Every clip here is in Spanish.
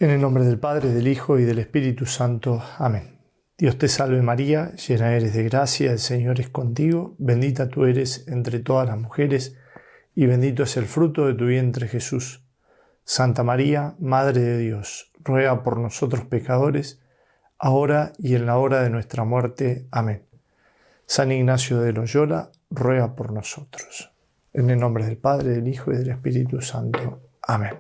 En el nombre del Padre, del Hijo y del Espíritu Santo. Amén. Dios te salve María, llena eres de gracia, el Señor es contigo, bendita tú eres entre todas las mujeres, y bendito es el fruto de tu vientre Jesús. Santa María, Madre de Dios, ruega por nosotros pecadores, ahora y en la hora de nuestra muerte. Amén. San Ignacio de Loyola, ruega por nosotros. En el nombre del Padre, del Hijo y del Espíritu Santo. Amén.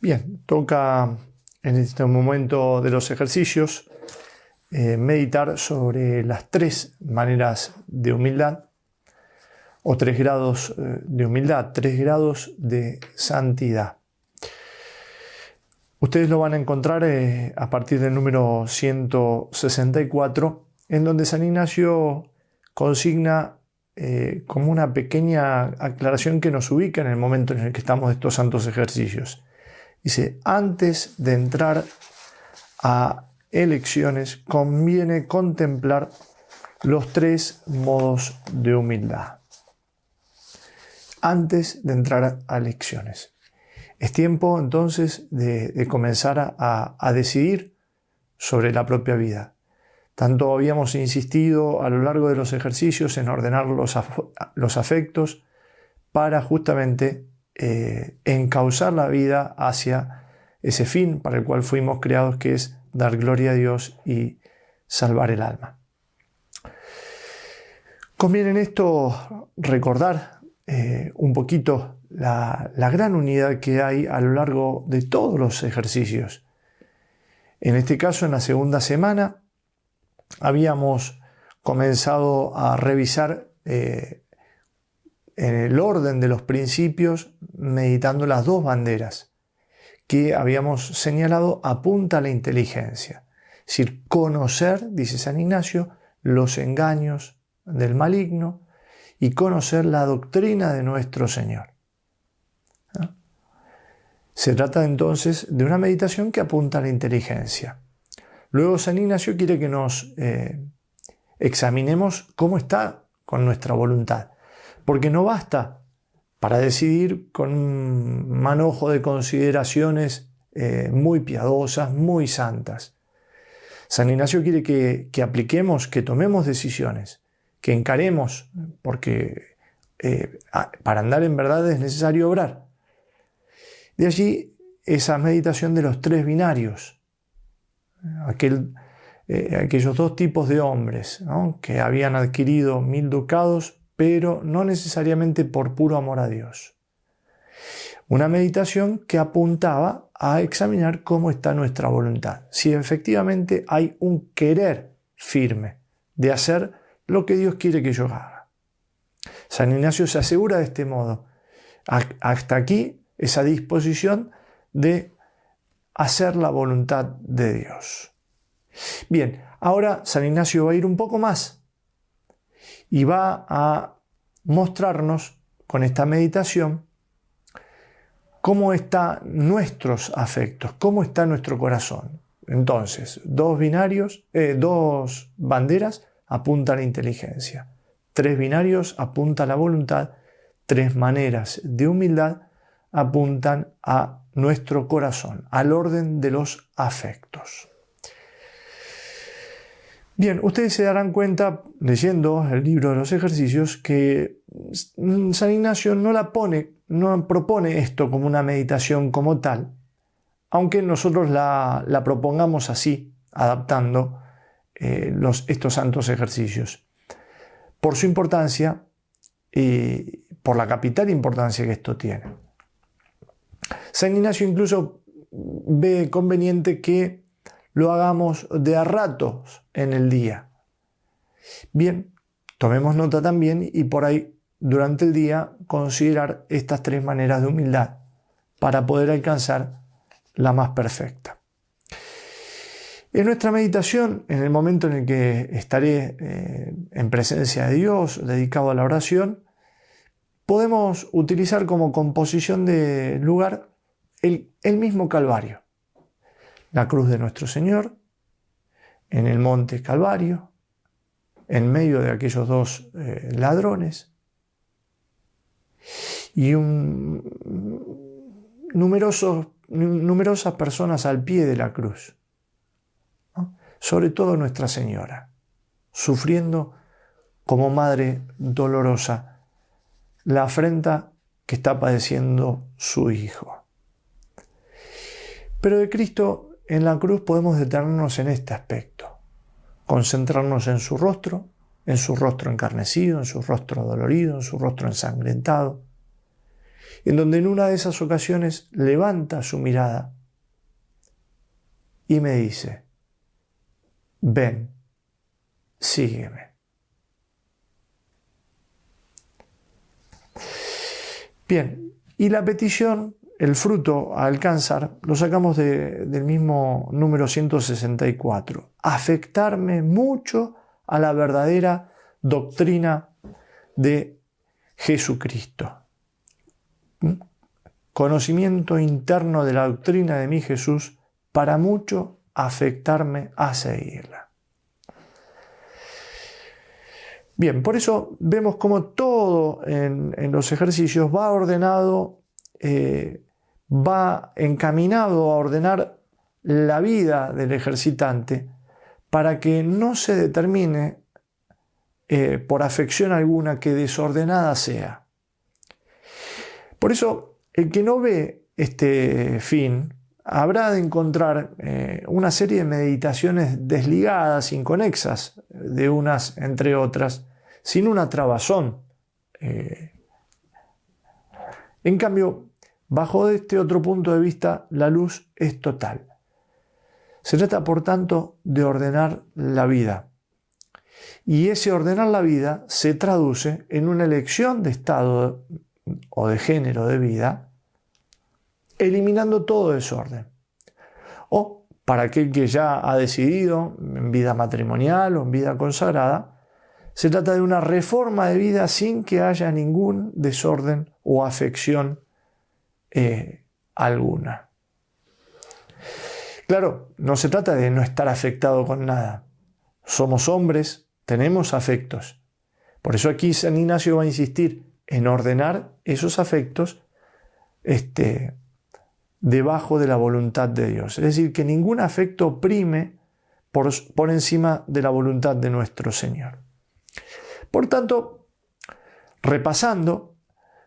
Bien, toca en este momento de los ejercicios meditar sobre las tres maneras de humildad o 3 grados de humildad, 3 grados de santidad. Ustedes lo van a encontrar a partir del número 164, en donde San Ignacio consigna como una pequeña aclaración que nos ubica en el momento en el que estamos de estos santos ejercicios. Dice, antes de entrar a elecciones conviene contemplar los 3 modos de humildad. Antes de entrar a elecciones. Es tiempo entonces de comenzar a decidir sobre la propia vida. Tanto habíamos insistido a lo largo de los ejercicios en ordenar los afectos para justamente encauzar la vida hacia ese fin para el cual fuimos creados, que es dar gloria a Dios y salvar el alma. Conviene en esto recordar un poquito la gran unidad que hay a lo largo de todos los ejercicios. En este caso, en la segunda semana, habíamos comenzado a revisar en el orden de los principios, meditando las 2 banderas que habíamos señalado apunta a la inteligencia. Es decir, conocer, dice San Ignacio, los engaños del maligno y conocer la doctrina de nuestro Señor. ¿No? Se trata entonces de una meditación que apunta a la inteligencia. Luego San Ignacio quiere que nos examinemos cómo está con nuestra voluntad. Porque no basta para decidir con un manojo de consideraciones muy piadosas, muy santas. San Ignacio quiere que apliquemos, que tomemos decisiones, que encaremos, porque para andar en verdad es necesario obrar. De allí esa meditación de los 3 binarios, aquellos 2 tipos de hombres, ¿no?, que habían adquirido 1000 ducados, pero no necesariamente por puro amor a Dios. Una meditación que apuntaba a examinar cómo está nuestra voluntad, si efectivamente hay un querer firme de hacer lo que Dios quiere que yo haga. San Ignacio se asegura de este modo, hasta aquí, esa disposición de hacer la voluntad de Dios. Bien, ahora San Ignacio va a ir un poco más y va a mostrarnos con esta meditación cómo están nuestros afectos, cómo está nuestro corazón. Entonces, 2 banderas apuntan a la inteligencia, 3 binarios apuntan a la voluntad, 3 maneras de humildad apuntan a nuestro corazón, al orden de los afectos. Bien, ustedes se darán cuenta, leyendo el libro de los ejercicios, que San Ignacio no propone esto como una meditación como tal, aunque nosotros la propongamos así, adaptando estos santos ejercicios. Por su importancia y por la capital importancia que esto tiene. San Ignacio incluso ve conveniente que lo hagamos de a ratos en el día. Bien, tomemos nota también y por ahí durante el día considerar estas 3 maneras de humildad para poder alcanzar la más perfecta. En nuestra meditación, en el momento en el que estaré en presencia de Dios, dedicado a la oración, podemos utilizar como composición de lugar el mismo Calvario. La cruz de nuestro Señor, en el monte Calvario, en medio de aquellos 2 ladrones, y numerosos numerosas personas al pie de la cruz, ¿no? Sobre todo Nuestra Señora, sufriendo como madre dolorosa la afrenta que está padeciendo su Hijo. Pero de Cristo en la cruz podemos detenernos en este aspecto, concentrarnos en su rostro encarnecido, en su rostro dolorido, en su rostro ensangrentado, en donde en una de esas ocasiones levanta su mirada y me dice: ven, sígueme. Bien, y la petición, el fruto a alcanzar, lo sacamos del mismo número 164. Afectarme mucho a la verdadera doctrina de Jesucristo. Conocimiento interno de la doctrina de mi Jesús para mucho afectarme a seguirla. Bien, por eso vemos como todo en los ejercicios va ordenado, va encaminado a ordenar la vida del ejercitante para que no se determine por afección alguna que desordenada sea. Por eso, el que no ve este fin habrá de encontrar una serie de meditaciones desligadas, inconexas de unas entre otras, sin una trabazón. En cambio, bajo este otro punto de vista, la luz es total. Se trata, por tanto, de ordenar la vida. Y ese ordenar la vida se traduce en una elección de estado o de género de vida, eliminando todo desorden. O, para aquel que ya ha decidido en vida matrimonial o en vida consagrada, se trata de una reforma de vida sin que haya ningún desorden o afección alguna. Claro, no se trata de no estar afectado con nada. Somos hombres, tenemos afectos. Por eso aquí San Ignacio va a insistir en ordenar esos afectos debajo de la voluntad de Dios. Es decir, que ningún afecto prime por encima de la voluntad de nuestro Señor. Por tanto, repasando,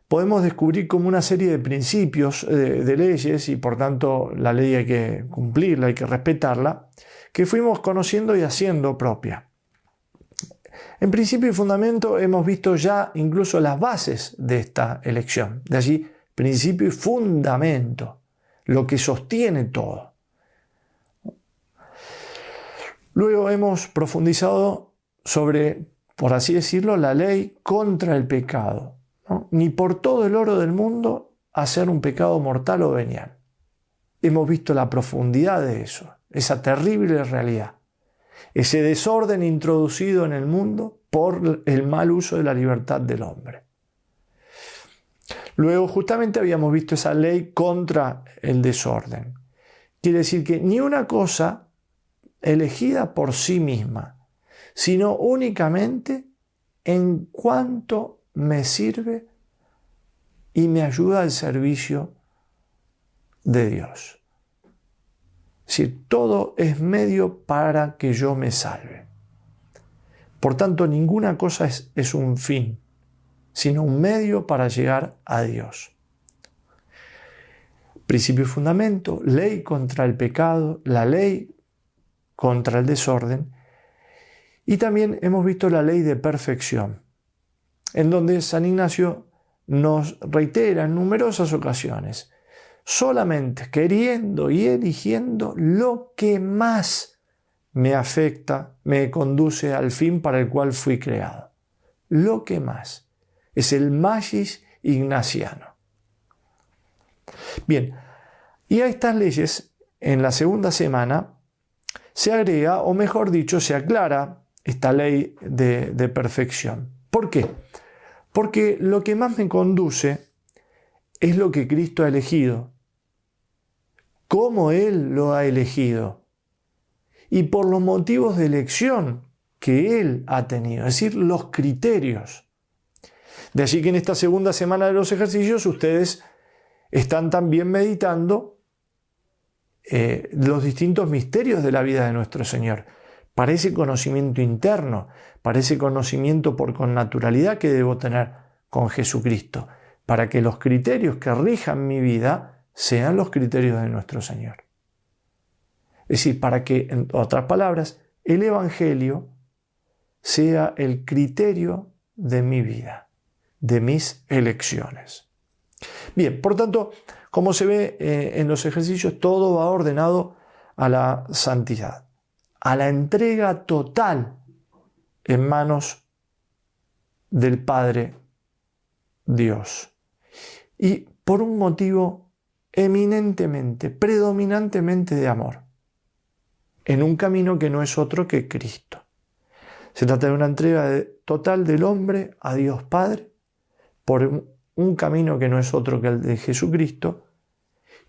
podemos descubrir como una serie de principios, de leyes, y por tanto la ley hay que cumplirla, hay que respetarla, que fuimos conociendo y haciendo propia. En principio y fundamento hemos visto ya incluso las bases de esta elección. De allí, principio y fundamento, lo que sostiene todo. Luego hemos profundizado sobre, por así decirlo, la ley contra el pecado, ¿no? Ni por todo el oro del mundo hacer un pecado mortal o venial. Hemos visto la profundidad de eso, esa terrible realidad, ese desorden introducido en el mundo por el mal uso de la libertad del hombre. Luego justamente habíamos visto esa ley contra el desorden. Quiere decir que ni una cosa elegida por sí misma, sino únicamente en cuanto me sirve y me ayuda al servicio de Dios. Es decir, todo es medio para que yo me salve. Por tanto, ninguna cosa es un fin, sino un medio para llegar a Dios. Principio y fundamento, ley contra el pecado, la ley contra el desorden, y también hemos visto la ley de perfección, en donde San Ignacio nos reitera en numerosas ocasiones, solamente queriendo y eligiendo lo que más me afecta, me conduce al fin para el cual fui creado. Lo que más. Es el magis ignaciano. Bien, y a estas leyes, en la segunda semana, se agrega, o mejor dicho, se aclara esta ley de perfección. ¿Por qué? Porque lo que más me conduce es lo que Cristo ha elegido, cómo Él lo ha elegido y por los motivos de elección que Él ha tenido, es decir, los criterios. De allí que en esta segunda semana de los ejercicios ustedes están también meditando los distintos misterios de la vida de nuestro Señor, para ese conocimiento interno, para ese conocimiento por connaturalidad que debo tener con Jesucristo, para que los criterios que rijan mi vida sean los criterios de nuestro Señor. Es decir, para que, en otras palabras, el Evangelio sea el criterio de mi vida, de mis elecciones. Bien, por tanto, como se ve en los ejercicios, todo va ordenado a la santidad, a la entrega total en manos del Padre Dios. Y por un motivo eminentemente, predominantemente de amor, en un camino que no es otro que Cristo. Se trata de una entrega total del hombre a Dios Padre por un camino que no es otro que el de Jesucristo,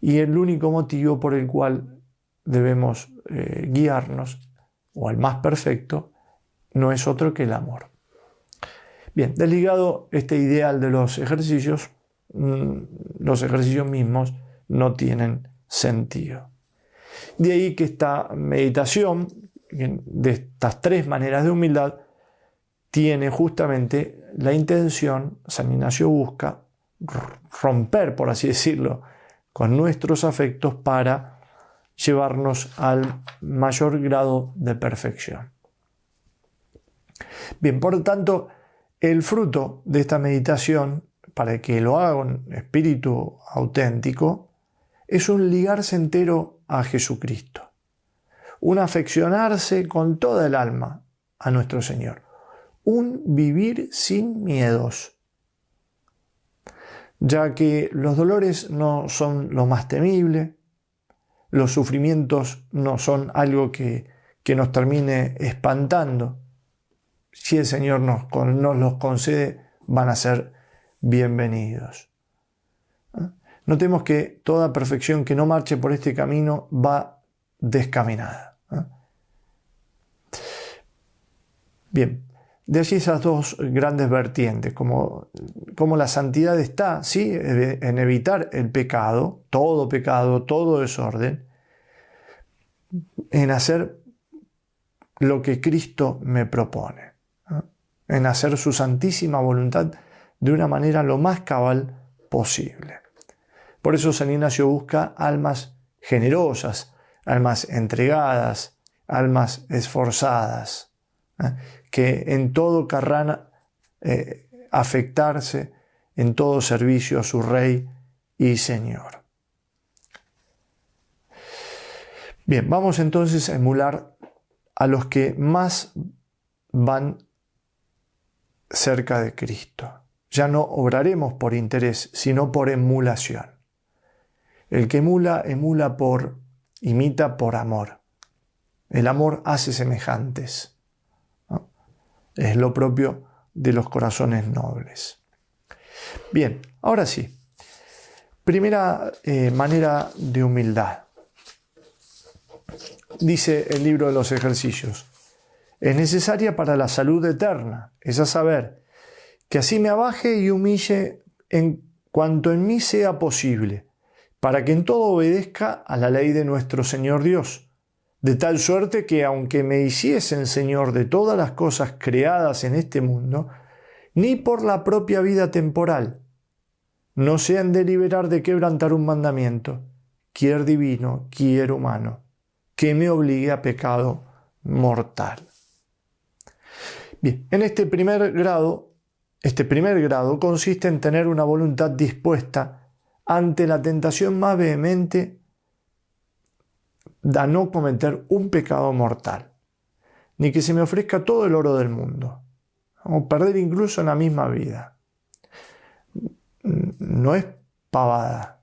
y el único motivo por el cual debemos guiarnos, o al más perfecto, no es otro que el amor. Bien, desligado este ideal de los ejercicios mismos no tienen sentido. De ahí que esta meditación, de estas tres maneras de humildad, tiene justamente la intención, San Ignacio busca romper, por así decirlo, con nuestros afectos para llevarnos al mayor grado de perfección. Bien, por lo tanto, el fruto de esta meditación, para que lo haga un espíritu auténtico, es un ligarse entero a Jesucristo, un afeccionarse con toda el alma a nuestro Señor, un vivir sin miedos, ya que los dolores no son lo más temible, los sufrimientos no son algo que nos termine espantando. Si el Señor nos los concede, van a ser bienvenidos. Notemos que toda perfección que no marche por este camino va descaminada. Bien, de allí esas dos grandes vertientes, como la santidad está, sí, en evitar el pecado, todo desorden, en hacer lo que Cristo me propone, en hacer su santísima voluntad de una manera lo más cabal posible. Por eso San Ignacio busca almas generosas, almas entregadas, almas esforzadas, que en todo querrán afectarse, en todo servicio a su Rey y Señor. Bien, vamos entonces a emular a los que más van cerca de Cristo. Ya no obraremos por interés, sino por emulación. El que emula imita por amor. El amor hace semejantes, ¿no? Es lo propio de los corazones nobles. Bien, ahora sí. Primera manera de humildad. Dice el libro de los ejercicios: es necesaria para la salud eterna, es a saber, que así me abaje y humille en cuanto en mí sea posible, para que en todo obedezca a la ley de nuestro Señor Dios, de tal suerte que aunque me hiciesen Señor de todas las cosas creadas en este mundo, ni por la propia vida temporal, no sean de liberar de quebrantar un mandamiento, quier divino, quier humano, que me obligue a pecado mortal. Bien, en este primer grado consiste en tener una voluntad dispuesta ante la tentación más vehemente a no cometer un pecado mortal, ni que se me ofrezca todo el oro del mundo, o perder incluso en la misma vida. No es pavada.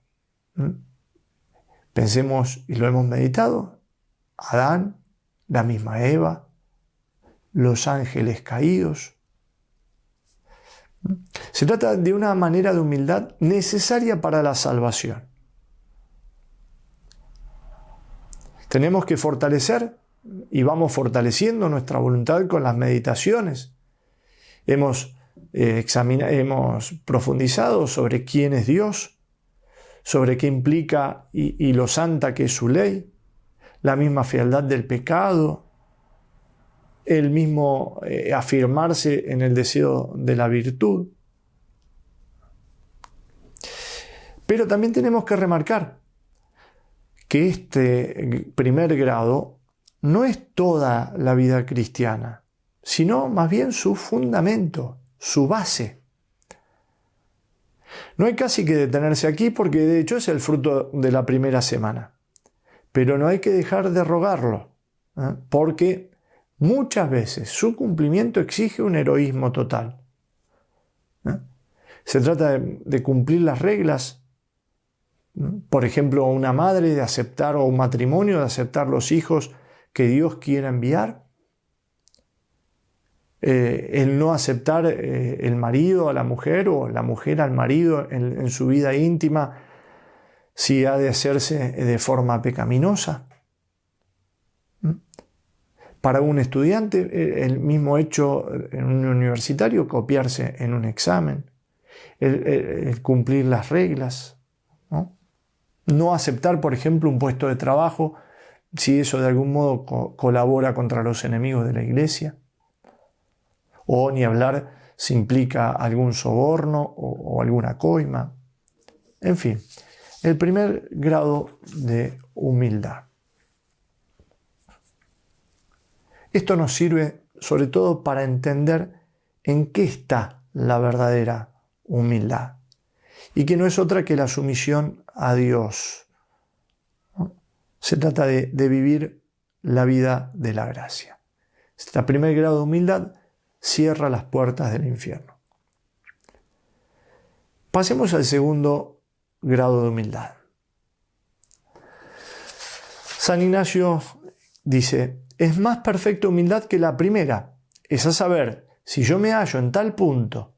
Pensemos, y lo hemos meditado, Adán, la misma Eva, los ángeles caídos. Se trata de una manera de humildad necesaria para la salvación. Tenemos que fortalecer, y vamos fortaleciendo nuestra voluntad con las meditaciones. Hemos profundizado sobre quién es Dios, sobre qué implica y lo santa que es su ley, la misma fealdad del pecado, el mismo afirmarse en el deseo de la virtud. Pero también tenemos que remarcar que este primer grado no es toda la vida cristiana, sino más bien su fundamento, su base. No hay casi que detenerse aquí porque de hecho es el fruto de la primera semana. Pero no hay que dejar de rogarlo, porque muchas veces su cumplimiento exige un heroísmo total. Se trata de cumplir las reglas. Por ejemplo, una madre de aceptar, o un matrimonio de aceptar los hijos que Dios quiera enviar. El no aceptar el marido a la mujer o la mujer al marido en su vida íntima si ha de hacerse de forma pecaminosa. Para un estudiante, el mismo hecho en un universitario, copiarse en un examen, el cumplir las reglas, no aceptar, por ejemplo, un puesto de trabajo si eso de algún modo colabora contra los enemigos de la iglesia, o ni hablar si implica algún soborno o alguna coima. En fin, el primer grado de humildad. Esto nos sirve sobre todo para entender en qué está la verdadera humildad, y que no es otra que la sumisión a Dios. Se trata de vivir la vida de la gracia. Este primer grado de humildad cierra las puertas del infierno. Pasemos al segundo grado de humildad. San Ignacio dice: es más perfecta humildad que la primera, es a saber, si yo me hallo en tal punto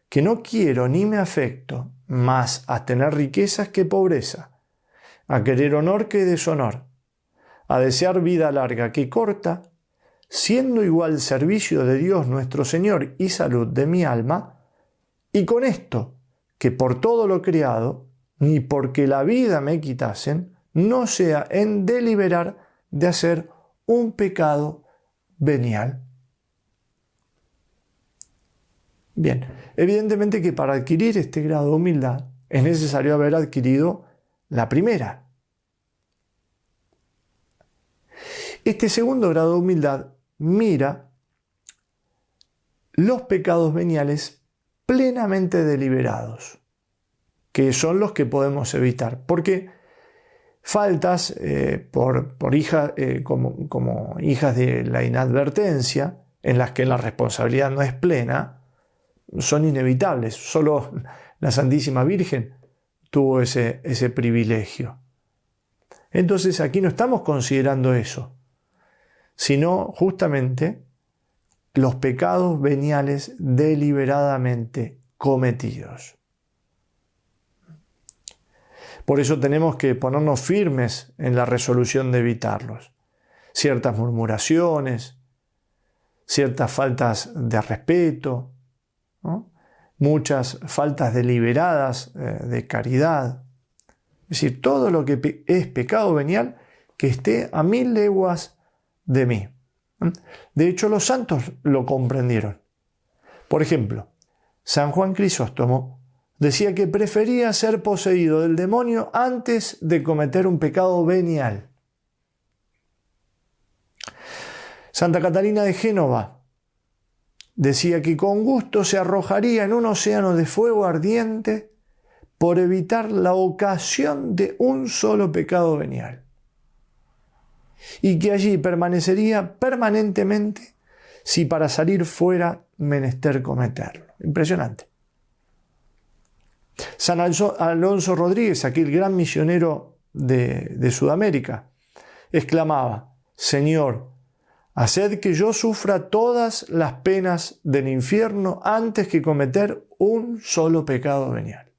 que no quiero ni me afecto más a tener riquezas que pobreza, a querer honor que deshonor, a desear vida larga que corta, siendo igual servicio de Dios nuestro Señor y salud de mi alma, y con esto, que por todo lo criado, ni porque la vida me quitasen, no sea en deliberar de hacer un pecado venial. Bien, evidentemente que para adquirir este grado de humildad es necesario haber adquirido la primera. Este segundo grado de humildad mira los pecados veniales plenamente deliberados, que son los que podemos evitar, porque faltas como hijas de la inadvertencia, en las que la responsabilidad no es plena, son inevitables. Solo la Santísima Virgen tuvo ese privilegio. Entonces aquí no estamos considerando eso, sino justamente los pecados veniales deliberadamente cometidos. Por eso tenemos que ponernos firmes en la resolución de evitarlos. Ciertas murmuraciones, ciertas faltas de respeto, ¿no? Muchas faltas deliberadas de caridad. Es decir, todo lo que es pecado venial que esté a 1000 leguas de mí. De hecho, los santos lo comprendieron. Por ejemplo, San Juan Crisóstomo decía que prefería ser poseído del demonio antes de cometer un pecado venial. Santa Catalina de Génova decía que con gusto se arrojaría en un océano de fuego ardiente por evitar la ocasión de un solo pecado venial, y que allí permanecería permanentemente si para salir fuera menester cometerlo. Impresionante. San Alonso Rodríguez, aquel gran misionero de Sudamérica, exclamaba: Señor, haced que yo sufra todas las penas del infierno antes que cometer un solo pecado venial.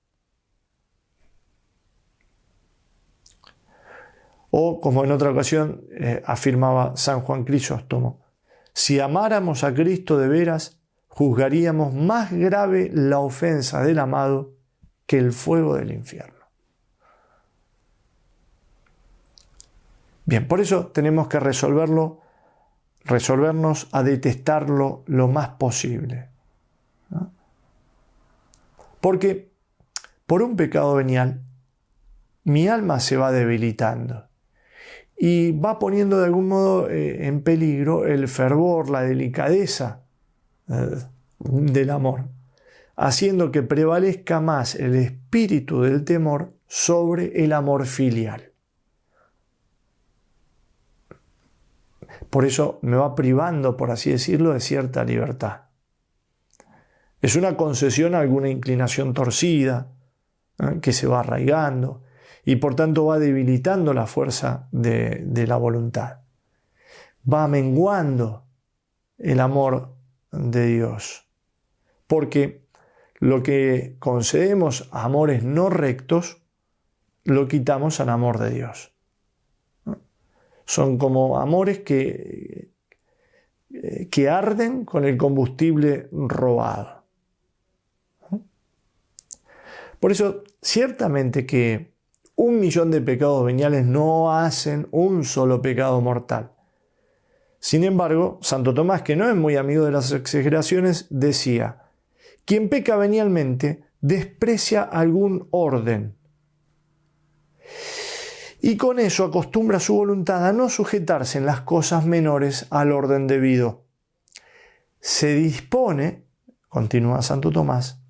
O, como en otra ocasión afirmaba San Juan Crisóstomo, si amáramos a Cristo de veras, juzgaríamos más grave la ofensa del amado que el fuego del infierno. Bien, por eso tenemos que resolvernos a detestarlo lo más posible, ¿no? Porque por un pecado venial, mi alma se va debilitando y va poniendo de algún modo en peligro el fervor, la delicadeza del amor, haciendo que prevalezca más el espíritu del temor sobre el amor filial. Por eso me va privando, por así decirlo, de cierta libertad. Es una concesión a alguna inclinación torcida, que se va arraigando y por tanto va debilitando la fuerza de la voluntad. Va menguando el amor de Dios. Porque lo que concedemos a amores no rectos, lo quitamos al amor de Dios. Son como amores que arden con el combustible robado. Por eso, ciertamente que 1.000.000 de pecados veniales no hacen un solo pecado mortal. Sin embargo, Santo Tomás, que no es muy amigo de las exageraciones, decía: quien peca venialmente desprecia algún orden y con eso acostumbra su voluntad a no sujetarse en las cosas menores al orden debido. Se dispone, continúa Santo Tomás,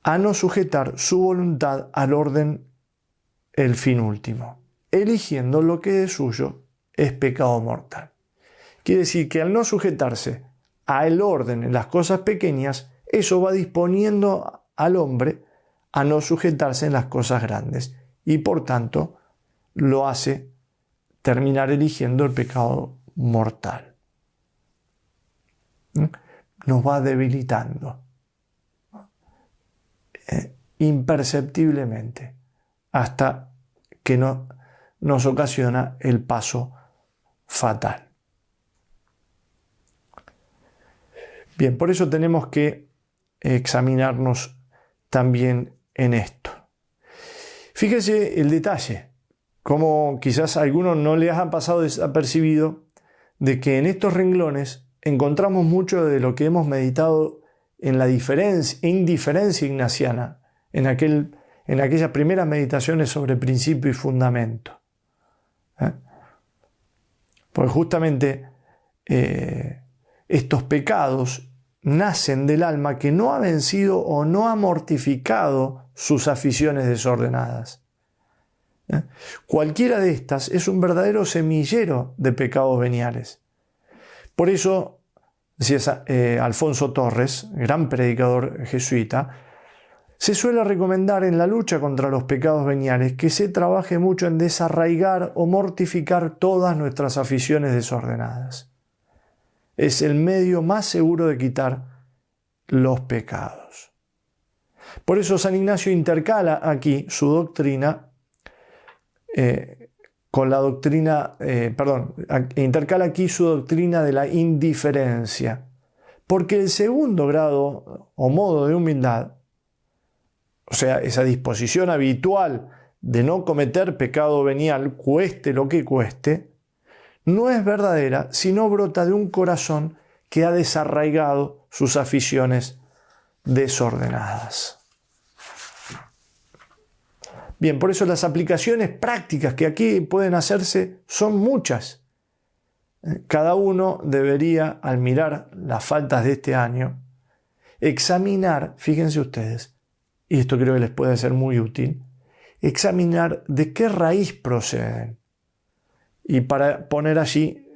a no sujetar su voluntad al orden el fin último, eligiendo lo que de suyo es pecado mortal. Quiere decir que al no sujetarse al orden en las cosas pequeñas, eso va disponiendo al hombre a no sujetarse en las cosas grandes y por tanto lo hace terminar eligiendo el pecado mortal. Nos va debilitando imperceptiblemente hasta que nos ocasiona el paso fatal. Bien, por eso tenemos que examinarnos también en esto. Fíjese el detalle, como quizás a algunos no les ha pasado desapercibido, de que en estos renglones encontramos mucho de lo que hemos meditado en la indiferencia ignaciana, en aquellas primeras meditaciones sobre principio y fundamento. Pues justamente estos pecados nacen del alma que no ha vencido o no ha mortificado sus aficiones desordenadas. Cualquiera de estas es un verdadero semillero de pecados veniales. Por eso, decía Alfonso Torres, gran predicador jesuita, se suele recomendar en la lucha contra los pecados veniales que se trabaje mucho en desarraigar o mortificar todas nuestras aficiones desordenadas. Es el medio más seguro de quitar los pecados. Por eso San Ignacio intercala aquí su doctrina intercala aquí su doctrina de la indiferencia, porque el segundo grado o modo de humildad, o sea, esa disposición habitual de no cometer pecado venial, cueste lo que cueste, no es verdadera, sino brota de un corazón que ha desarraigado sus aficiones desordenadas. Bien, por eso las aplicaciones prácticas que aquí pueden hacerse son muchas. Cada uno debería, al mirar las faltas de este año, examinar, fíjense ustedes, y esto creo que les puede ser muy útil, examinar de qué raíz proceden. Y para poner allí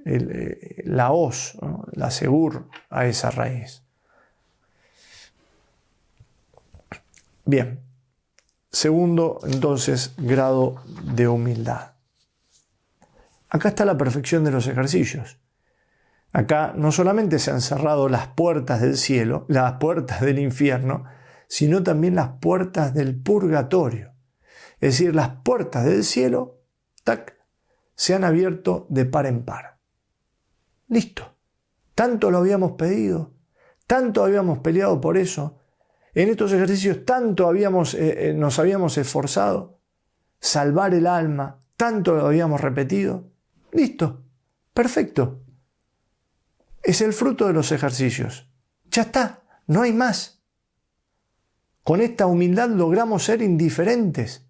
la hoz, ¿no?, la segur a esa raíz. Bien, segundo entonces grado de humildad. Acá está la perfección de los ejercicios. Acá no solamente se han cerrado las puertas del cielo, las puertas del infierno, sino también las puertas del purgatorio. Es decir, las puertas del cielo, ¡tac!, se han abierto de par en par. Listo. Tanto lo habíamos pedido, tanto habíamos peleado por eso, en estos ejercicios tanto nos habíamos esforzado. Salvar el alma, tanto lo habíamos repetido. Listo, perfecto. Es el fruto de los ejercicios. Ya está, no hay más. Con esta humildad logramos ser indiferentes.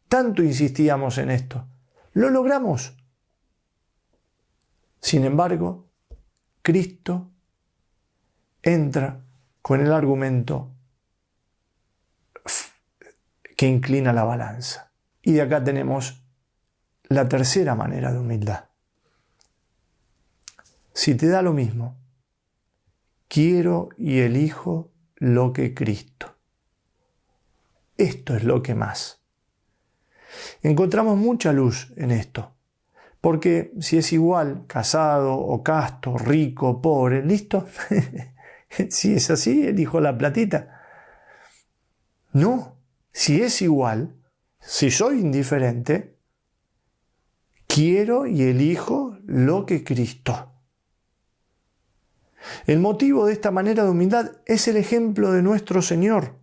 Tanto insistíamos en esto. Lo logramos. Sin embargo, Cristo entra con el argumento que inclina la balanza. Y de acá tenemos la tercera manera de humildad. Si te da lo mismo, quiero y elijo lo que Cristo. Esto es lo que más. Encontramos mucha luz en esto, porque si es igual, casado o casto, rico, pobre, listo. Si es así, elijo la platita. No, si es igual, si soy indiferente, quiero y elijo lo que Cristo. El motivo de esta manera de humildad es el ejemplo de nuestro Señor.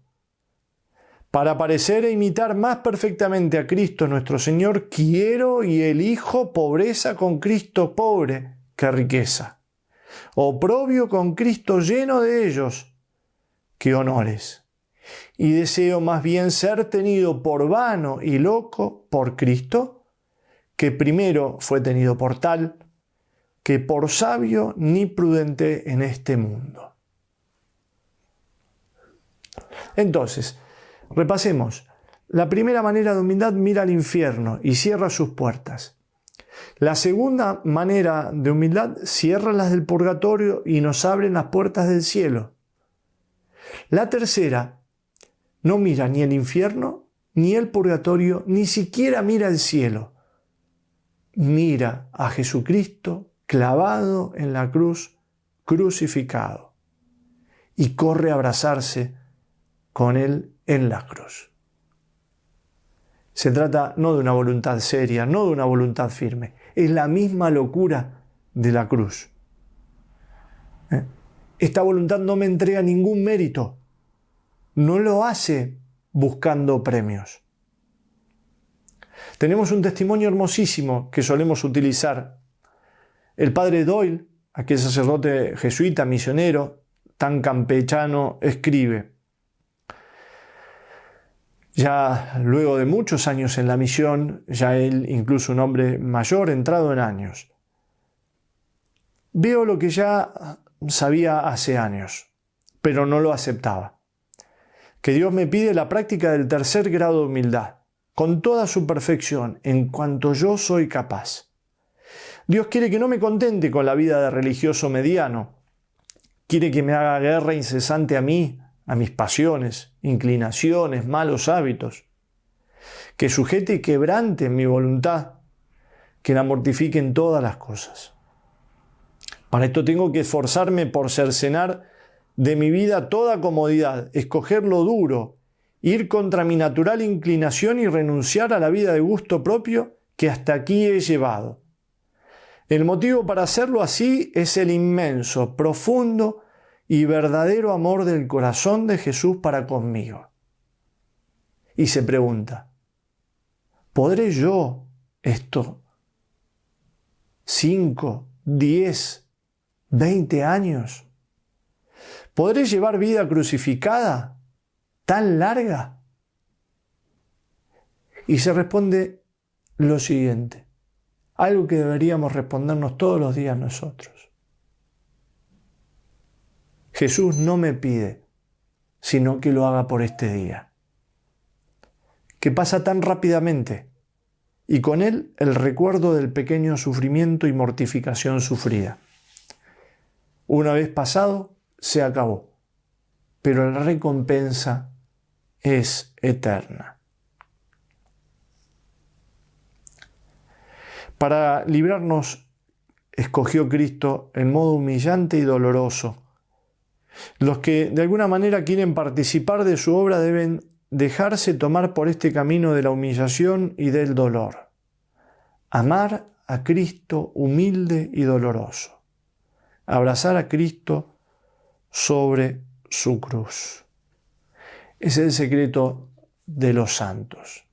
Para parecer e imitar más perfectamente a Cristo nuestro Señor, quiero y elijo pobreza con Cristo pobre que riqueza, oprobio con Cristo lleno de ellos que honores. Y deseo más bien ser tenido por vano y loco por Cristo, que primero fue tenido por tal, que por sabio ni prudente en este mundo. Entonces, repasemos. La primera manera de humildad mira al infierno y cierra sus puertas. La segunda manera de humildad cierra las del purgatorio y nos abre las puertas del cielo. La tercera no mira ni el infierno, ni el purgatorio, ni siquiera mira el cielo. Mira a Jesucristo clavado en la cruz, crucificado, y corre a abrazarse con Él en la cruz. Se trata no de una voluntad seria, no de una voluntad firme, es la misma locura de la cruz. Esta voluntad no me entrega ningún mérito, no lo hace buscando premios. Tenemos un testimonio hermosísimo que solemos utilizar. El padre Doyle, aquel sacerdote jesuita, misionero, tan campechano, escribe: ya luego de muchos años en la misión, ya él incluso un hombre mayor, entrado en años, veo lo que ya sabía hace años, pero no lo aceptaba. Que Dios me pide la práctica del tercer grado de humildad, con toda su perfección, en cuanto yo soy capaz. Dios quiere que no me contente con la vida de religioso mediano. Quiere que me haga guerra incesante a mí, a mis pasiones, inclinaciones, malos hábitos. Que sujete y quebrante mi voluntad, que la mortifique en todas las cosas. Para esto tengo que esforzarme por cercenar de mi vida toda comodidad, escoger lo duro, ir contra mi natural inclinación y renunciar a la vida de gusto propio que hasta aquí he llevado. El motivo para hacerlo así es el inmenso, profundo y verdadero amor del corazón de Jesús para conmigo. Y se pregunta, ¿podré yo esto 5, 10, 20 años? ¿Podré llevar vida crucificada tan larga? Y se responde lo siguiente, algo que deberíamos respondernos todos los días nosotros. Jesús no me pide, sino que lo haga por este día, que pasa tan rápidamente, y con él el recuerdo del pequeño sufrimiento y mortificación sufrida. Una vez pasado, se acabó, pero la recompensa es eterna. Para librarnos, escogió Cristo en modo humillante y doloroso. Los que de alguna manera quieren participar de su obra deben dejarse tomar por este camino de la humillación y del dolor. Amar a Cristo humilde y doloroso. Abrazar a Cristo sobre su cruz. Es el secreto de los santos.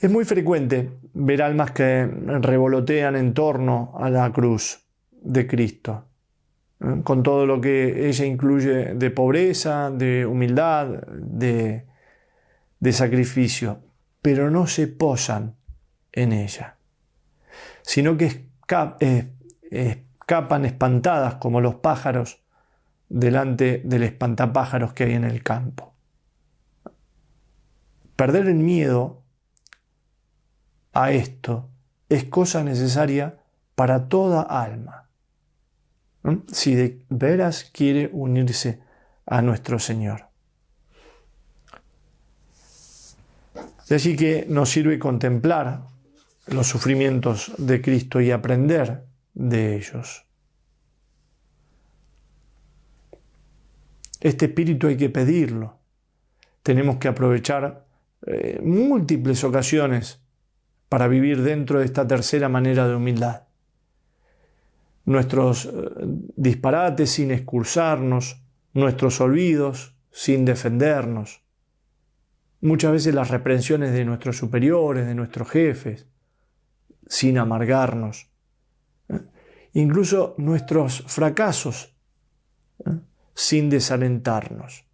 Es muy frecuente ver almas que revolotean en torno a la cruz de Cristo, con todo lo que ella incluye de pobreza, de humildad, de sacrificio, pero no se posan en ella, sino que escapan espantadas como los pájaros delante del espantapájaros que hay en el campo. Perder el miedo a esto es cosa necesaria para toda alma, si de veras quiere unirse a nuestro Señor. De allí que nos sirve contemplar los sufrimientos de Cristo y aprender de ellos. Este espíritu hay que pedirlo. Tenemos que aprovechar múltiples ocasiones para vivir dentro de esta tercera manera de humildad. Nuestros disparates sin excusarnos, nuestros olvidos sin defendernos, muchas veces las reprensiones de nuestros superiores, de nuestros jefes, sin amargarnos, incluso nuestros fracasos, sin desalentarnos.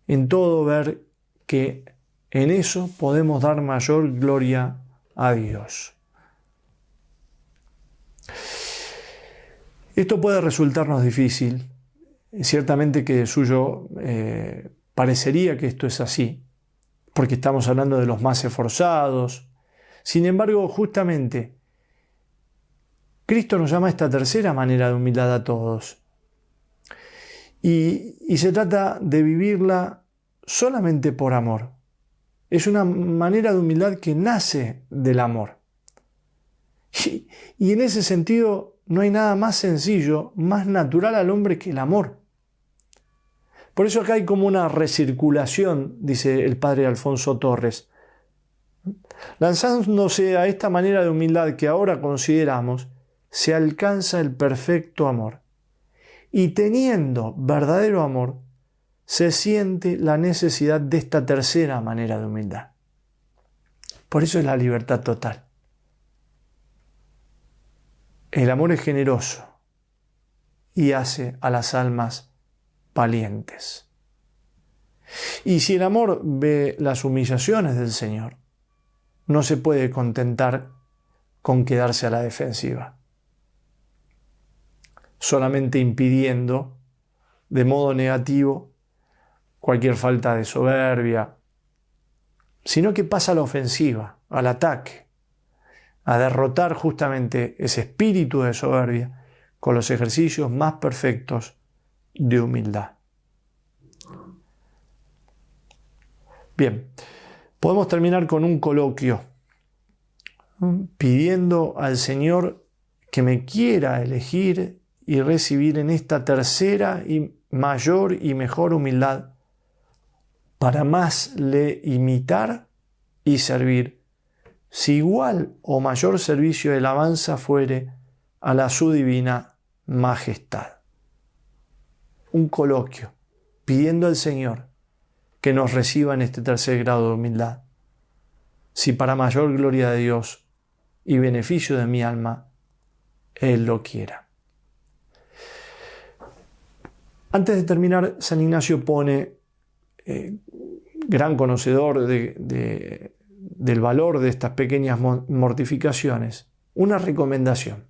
En todo ver que en eso podemos dar mayor gloria a Dios. Esto puede resultarnos difícil. Ciertamente que de suyo parecería que esto es así, porque estamos hablando de los más esforzados. Sin embargo, justamente, Cristo nos llama a esta tercera manera de humildad a todos. Y se trata de vivirla solamente por amor. Es una manera de humildad que nace del amor. Y en ese sentido no hay nada más sencillo, más natural al hombre que el amor. Por eso acá hay como una recirculación, dice el padre Alfonso Torres. Lanzándose a esta manera de humildad que ahora consideramos, se alcanza el perfecto amor. Y teniendo verdadero amor, se siente la necesidad de esta tercera manera de humildad. Por eso es la libertad total. El amor es generoso y hace a las almas valientes. Y si el amor ve las humillaciones del Señor, no se puede contentar con quedarse a la defensiva, solamente impidiendo de modo negativo cualquier falta de soberbia, sino que pasa a la ofensiva, al ataque, a derrotar justamente ese espíritu de soberbia con los ejercicios más perfectos de humildad. Bien, podemos terminar con un coloquio, pidiendo al Señor que me quiera elegir y recibir en esta tercera y mayor y mejor humildad, para más le imitar y servir, si igual o mayor servicio de alabanza fuere a la su divina majestad. Un coloquio, pidiendo al Señor que nos reciba en este tercer grado de humildad, si para mayor gloria de Dios y beneficio de mi alma, Él lo quiera. Antes de terminar, San Ignacio pone, gran conocedor del valor de estas pequeñas mortificaciones, una recomendación.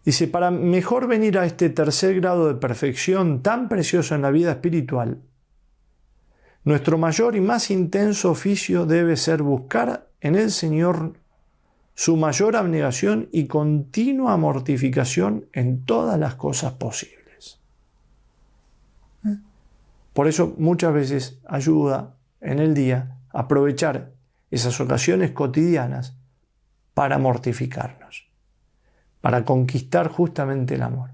Dice, para mejor venir a este tercer grado de perfección tan precioso en la vida espiritual, nuestro mayor y más intenso oficio debe ser buscar en el Señor su mayor abnegación y continua mortificación en todas las cosas posibles. Por eso muchas veces ayuda en el día a aprovechar esas ocasiones cotidianas para mortificarnos, para conquistar justamente el amor,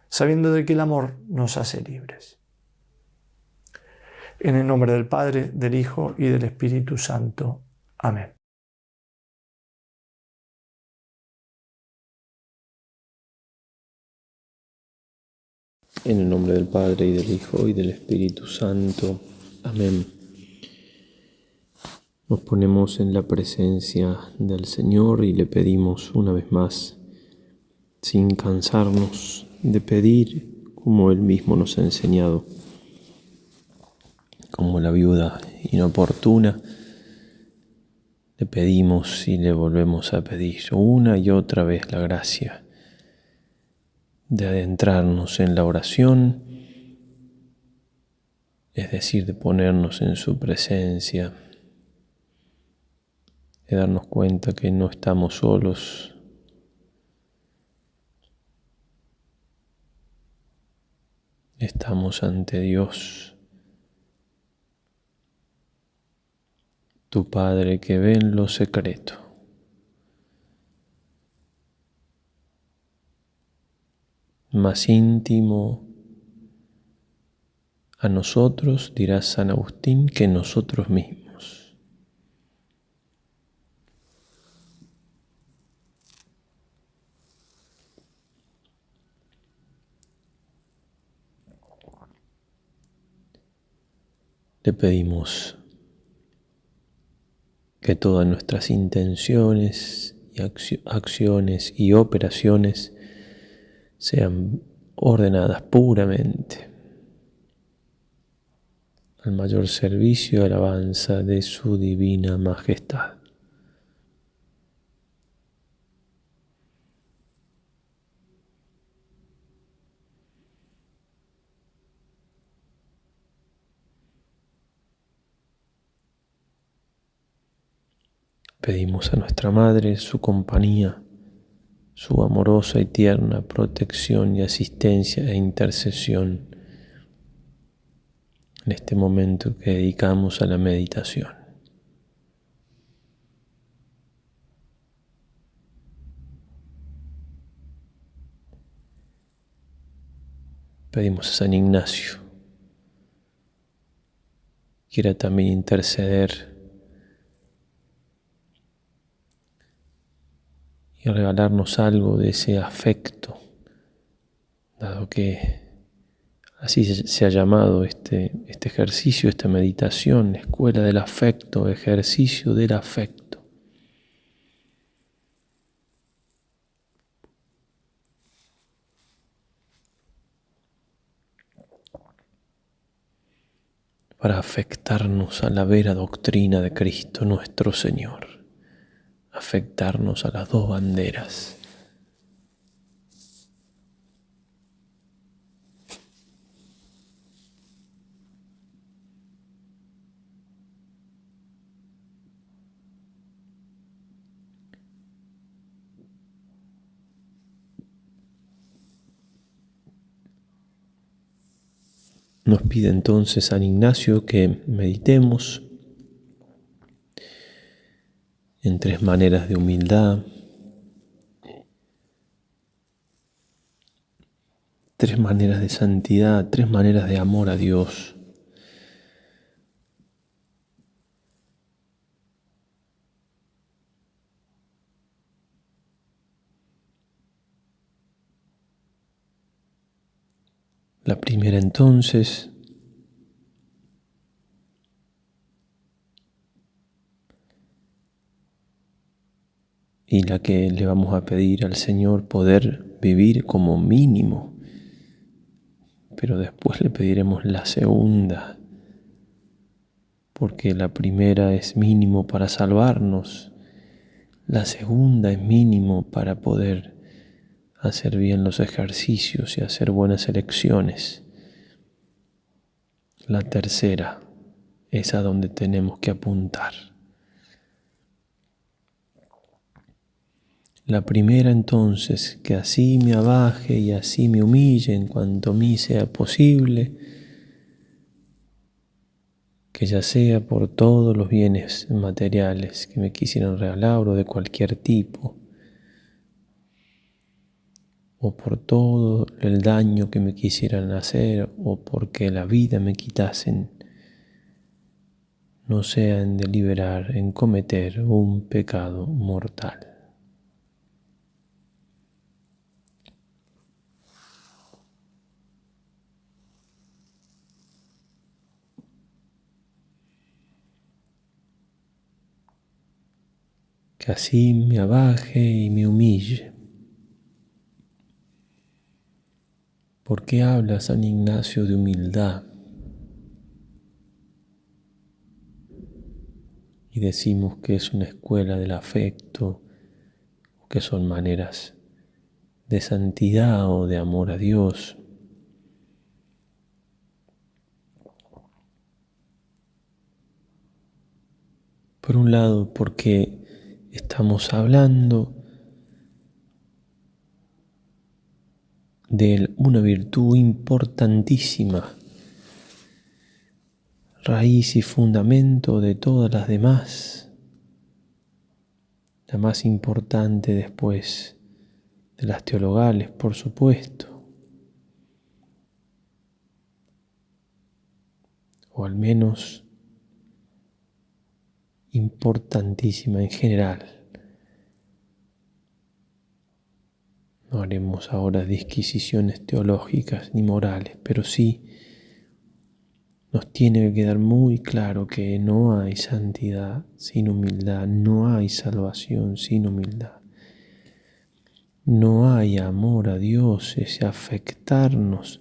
sabiendo de que el amor nos hace libres. En el nombre del Padre, del Hijo y del Espíritu Santo. Amén. En el nombre del Padre, y del Hijo, y del Espíritu Santo. Amén. Nos ponemos en la presencia del Señor y le pedimos una vez más, sin cansarnos de pedir, como Él mismo nos ha enseñado, como la viuda inoportuna, le pedimos y le volvemos a pedir una y otra vez la gracia de adentrarnos en la oración, es decir, de ponernos en su presencia, de darnos cuenta que no estamos solos, estamos ante Dios, tu Padre que ve en lo secreto. Más íntimo a nosotros, dirá San Agustín, que nosotros mismos. Le pedimos que todas nuestras intenciones y acciones y operaciones sean ordenadas puramente al mayor servicio y alabanza de su divina majestad. Pedimos a nuestra Madre su compañía, su amorosa y tierna protección y asistencia e intercesión en este momento que dedicamos a la meditación. Pedimos a San Ignacio quiera también interceder y regalarnos algo de ese afecto, dado que así se ha llamado este ejercicio, esta meditación, escuela del afecto, ejercicio del afecto. Para afectarnos a la vera doctrina de Cristo nuestro Señor, afectarnos a las dos banderas. Nos pide entonces San Ignacio que meditemos en 3 maneras de humildad, 3 maneras de santidad, 3 maneras de amor a Dios. La primera entonces y la que le vamos a pedir al Señor poder vivir como mínimo, pero después le pediremos la segunda, porque la primera es mínimo para salvarnos, la segunda es mínimo para poder hacer bien los ejercicios y hacer buenas elecciones. La tercera es a donde tenemos que apuntar. La primera entonces, que así me abaje y así me humille en cuanto a mí sea posible, que ya sea por todos los bienes materiales que me quisieran regalar o de cualquier tipo, o por todo el daño que me quisieran hacer, o porque la vida me quitasen, no sea en deliberar, en cometer un pecado mortal. que así me abaje y me humille. ¿Por qué habla San Ignacio de humildad? Y decimos que es una escuela del afecto, que son maneras de santidad o de amor a Dios. Por un lado, porque estamos hablando de una virtud importantísima, raíz y fundamento de todas las demás, la más importante después de las teologales, por supuesto, o al menos importantísima en general. No haremos ahora disquisiciones teológicas ni morales, pero sí nos tiene que quedar muy claro que no hay santidad sin humildad, no hay salvación sin humildad. No hay amor a Dios, ese afectarnos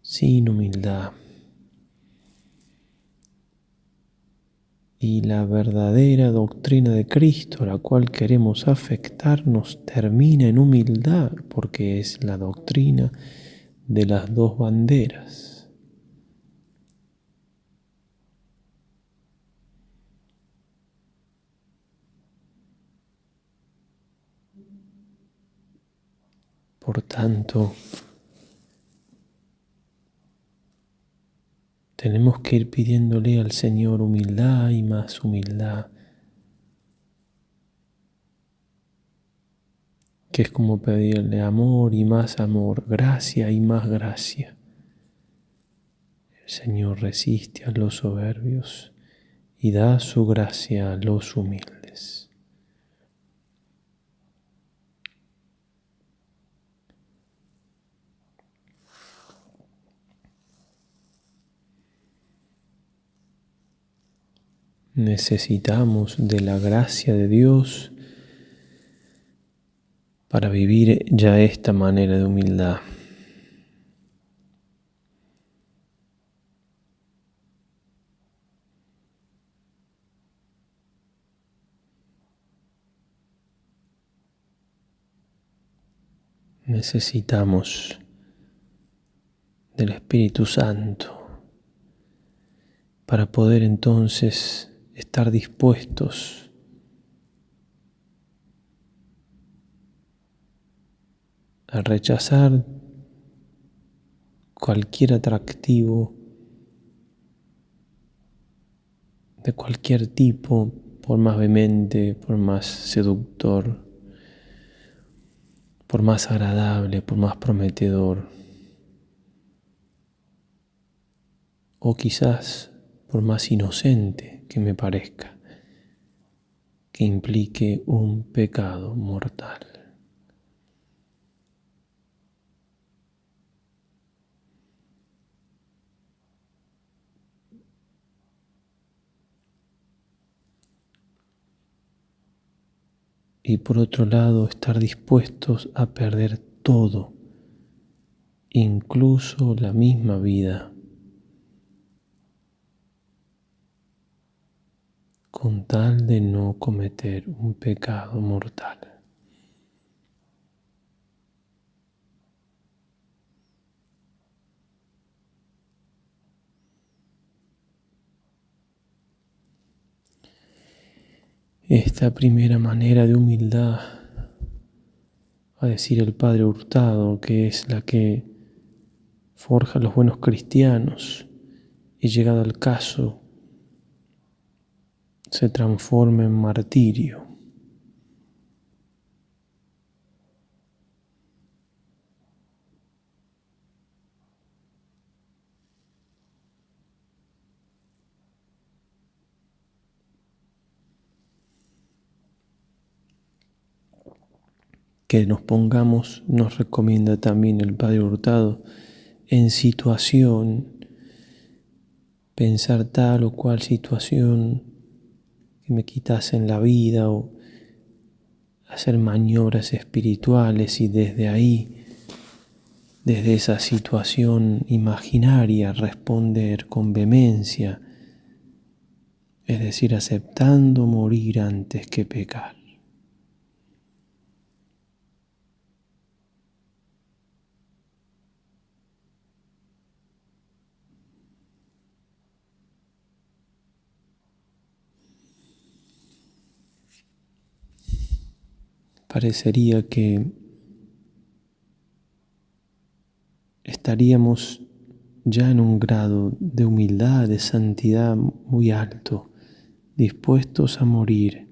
sin humildad. Y la verdadera doctrina de Cristo, a la cual queremos afectarnos, termina en humildad, porque es la doctrina de las dos banderas. Por tanto, tenemos que ir pidiéndole al Señor humildad y más humildad, que es como pedirle amor y más amor, gracia y más gracia. El Señor resiste a los soberbios y da su gracia a los humildes. Necesitamos de la gracia de Dios para vivir ya esta manera de humildad. Necesitamos del Espíritu Santo para poder entonces estar dispuestos a rechazar cualquier atractivo de cualquier tipo, por más vehemente, por más seductor, por más agradable, por más prometedor, o quizás por más inocente que me parezca, que implique un pecado mortal. Y por otro lado, estar dispuestos a perder todo, incluso la misma vida, con tal de no cometer un pecado mortal. Esta primera manera de humildad, va a decir el Padre Hurtado, que es la que forja a los buenos cristianos, y llegado al caso, se transforma en martirio. Que nos pongamos, nos recomienda también el Padre Hurtado, en situación, pensar tal o cual situación que me quitasen la vida o hacer maniobras espirituales y desde ahí, desde esa situación imaginaria, responder con vehemencia, es decir, aceptando morir antes que pecar. Parecería que estaríamos ya en un grado de humildad, de santidad muy alto, dispuestos a morir.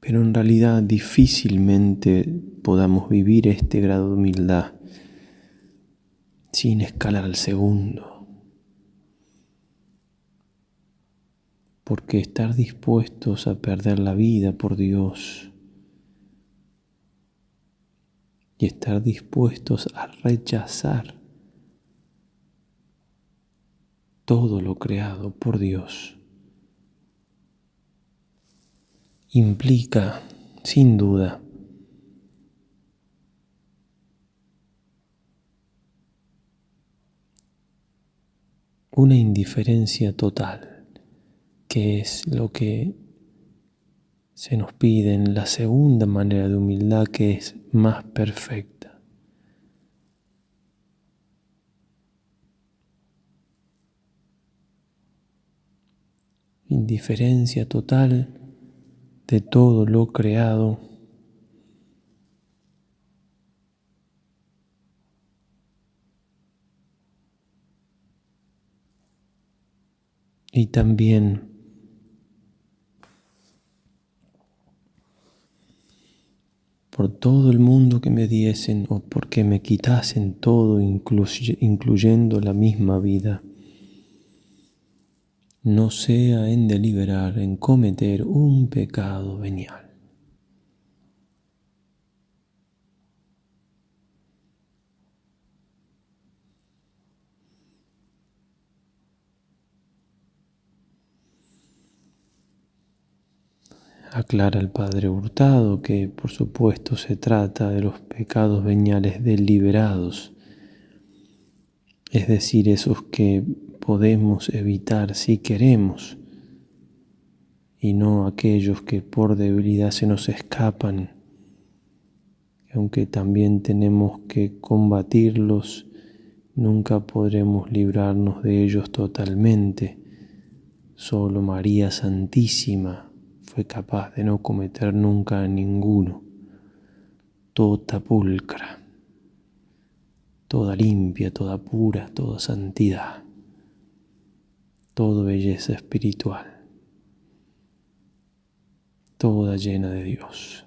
Pero en realidad difícilmente podamos vivir este grado de humildad sin escalar al segundo. Porque estar dispuestos a perder la vida por Dios y estar dispuestos a rechazar todo lo creado por Dios implica, sin duda, una indiferencia total, que es lo que se nos pide en la segunda manera de humildad, que es más perfecta. Indiferencia total de todo lo creado, y también por todo el mundo que me diesen o porque me quitasen todo, incluyendo la misma vida, no sea en deliberar, en cometer un pecado venial. Aclara el Padre Hurtado que, por supuesto, se trata de los pecados veniales deliberados, es decir, esos que podemos evitar si queremos, y no aquellos que por debilidad se nos escapan, aunque también tenemos que combatirlos, nunca podremos librarnos de ellos totalmente. Solo María Santísima fue capaz de no cometer nunca ninguno. Toda pulcra, toda limpia, toda pura, toda santidad, toda belleza espiritual, toda llena de Dios.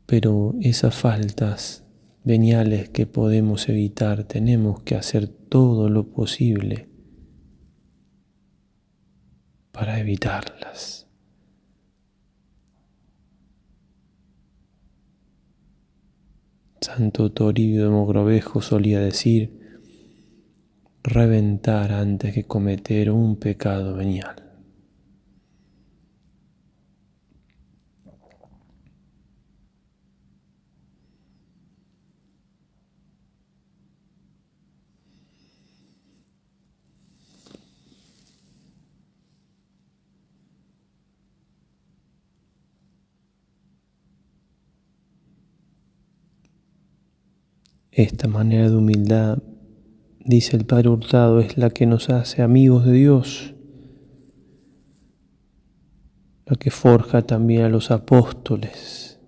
Pero esas faltas veniales que podemos evitar, tenemos que hacer todo lo posible para evitarlas. Santo Toribio de Mogrovejo solía decir: reventar antes que cometer un pecado venial. Esta manera de humildad, dice el Padre Hurtado, es la que nos hace amigos de Dios, la que forja también a los apóstoles.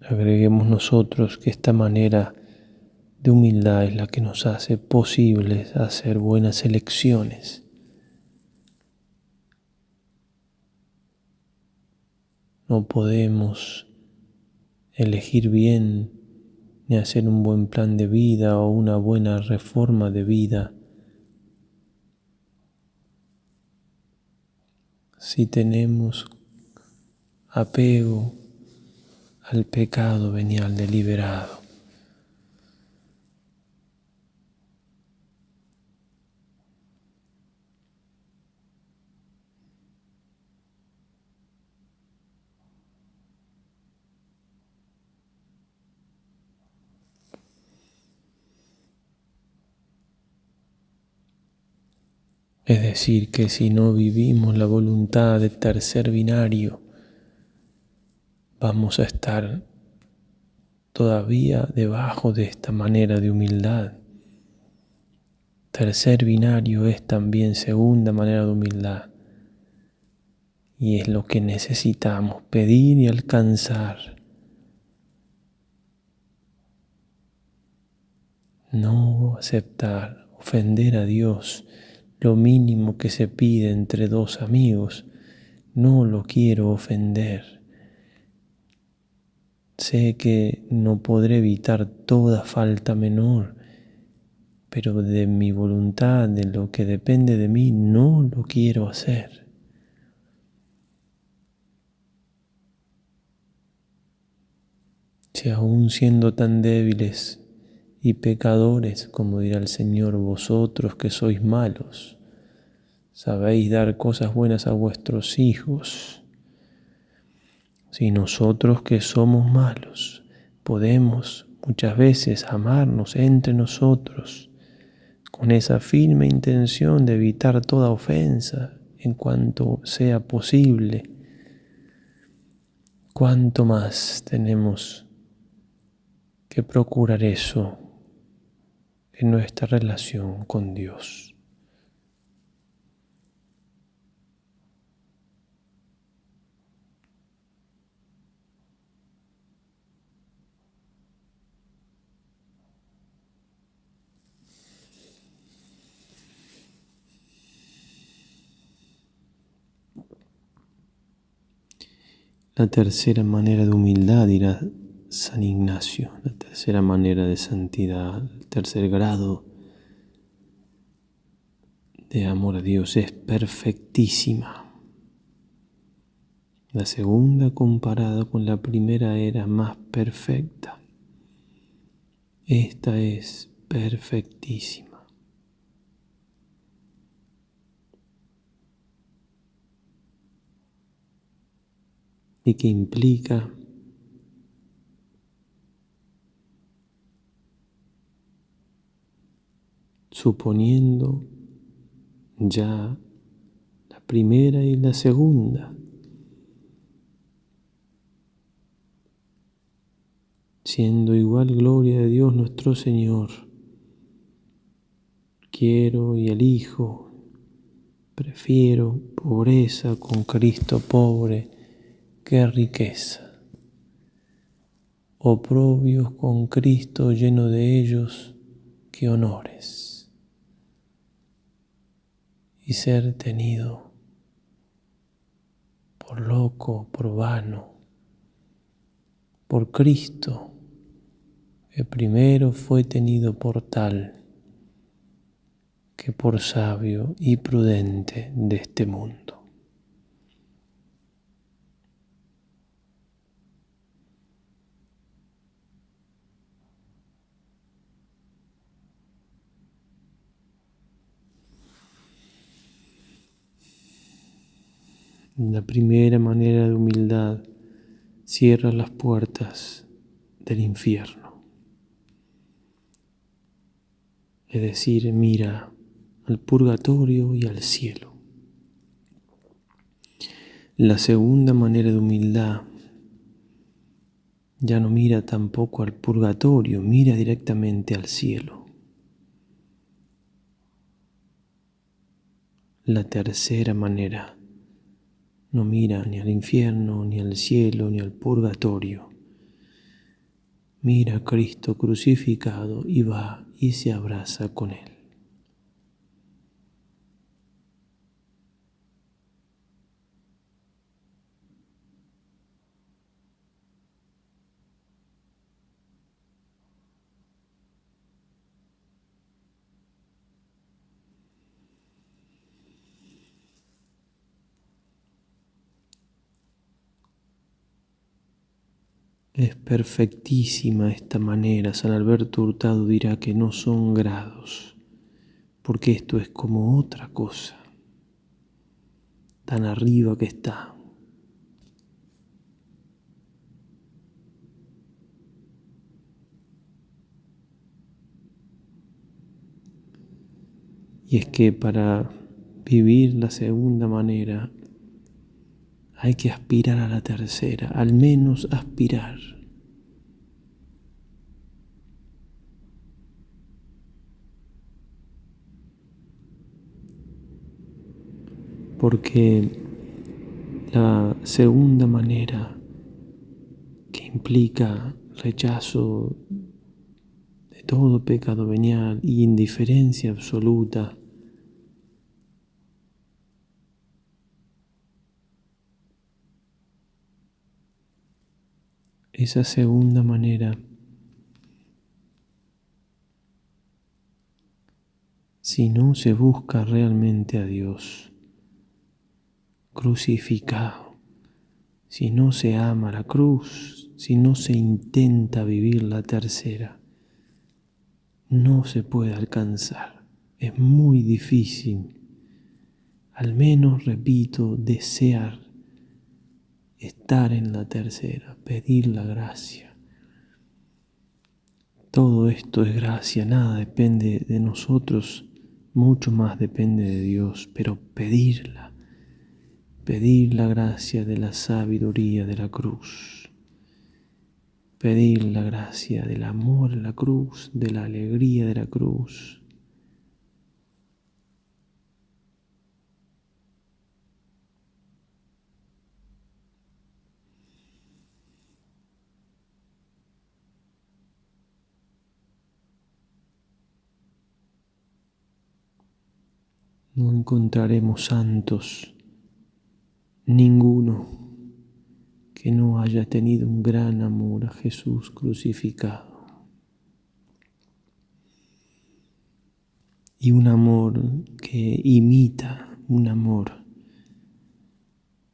Agreguemos nosotros que esta manera de humildad es la que nos hace posibles hacer buenas elecciones. No podemos elegir bien ni hacer un buen plan de vida o una buena reforma de vida Si tenemos apego al pecado venial deliberado, es decir, que si no vivimos la voluntad del tercer binario, vamos a estar todavía debajo de esta manera de humildad. Tercer binario es también segunda manera de humildad. Y es lo que necesitamos pedir y alcanzar. No aceptar, ofender a Dios, lo mínimo que se pide entre dos amigos, no lo quiero ofender. Sé que no podré evitar toda falta menor, pero de mi voluntad, de lo que depende de mí, no lo quiero hacer. Si aún siendo tan débiles y pecadores, como dirá el Señor, vosotros que sois malos, sabéis dar cosas buenas a vuestros hijos. Si nosotros que somos malos podemos muchas veces amarnos entre nosotros con esa firme intención de evitar toda ofensa en cuanto sea posible, ¿cuánto más tenemos que procurar eso en nuestra relación con Dios? La tercera manera de humildad, dirá San Ignacio, la tercera manera de santidad, el tercer grado de amor a Dios es perfectísima. La segunda comparada con la primera era más perfecta. Esta es perfectísima. Y que implica suponiendo ya la primera y la segunda, siendo igual gloria de Dios nuestro Señor, quiero y elijo, prefiero pobreza con Cristo pobre que riqueza, oprobios con Cristo lleno de ellos que honores, y ser tenido por loco, por vano, por Cristo, que primero fue tenido por tal que por sabio y prudente de este mundo. La primera manera de humildad cierra las puertas del infierno. Es decir, mira al purgatorio y al cielo. La segunda manera de humildad ya no mira tampoco al purgatorio, mira directamente al cielo. La tercera manera no mira ni al infierno, ni al cielo, ni al purgatorio. Mira a Cristo crucificado y va y se abraza con Él. Es perfectísima esta manera. San Alberto Hurtado dirá que no son grados, porque esto es como otra cosa, tan arriba que está. Y es que para vivir la segunda manera hay que aspirar a la tercera, al menos aspirar. Porque la segunda manera, que implica rechazo de todo pecado venial y indiferencia absoluta, esa segunda manera, si no se busca realmente a Dios crucificado, si no se ama la cruz, si no se intenta vivir la tercera, no se puede alcanzar. Es muy difícil, al menos, repito, desear estar en la tercera, pedir la gracia. Todo esto es gracia, nada depende de nosotros, mucho más depende de Dios, pero pedirla, pedir la gracia de la sabiduría de la cruz, pedir la gracia del amor a la cruz, de la alegría de la cruz. No encontraremos santos, ninguno, que no haya tenido un gran amor a Jesús crucificado. Y un amor que imita, un amor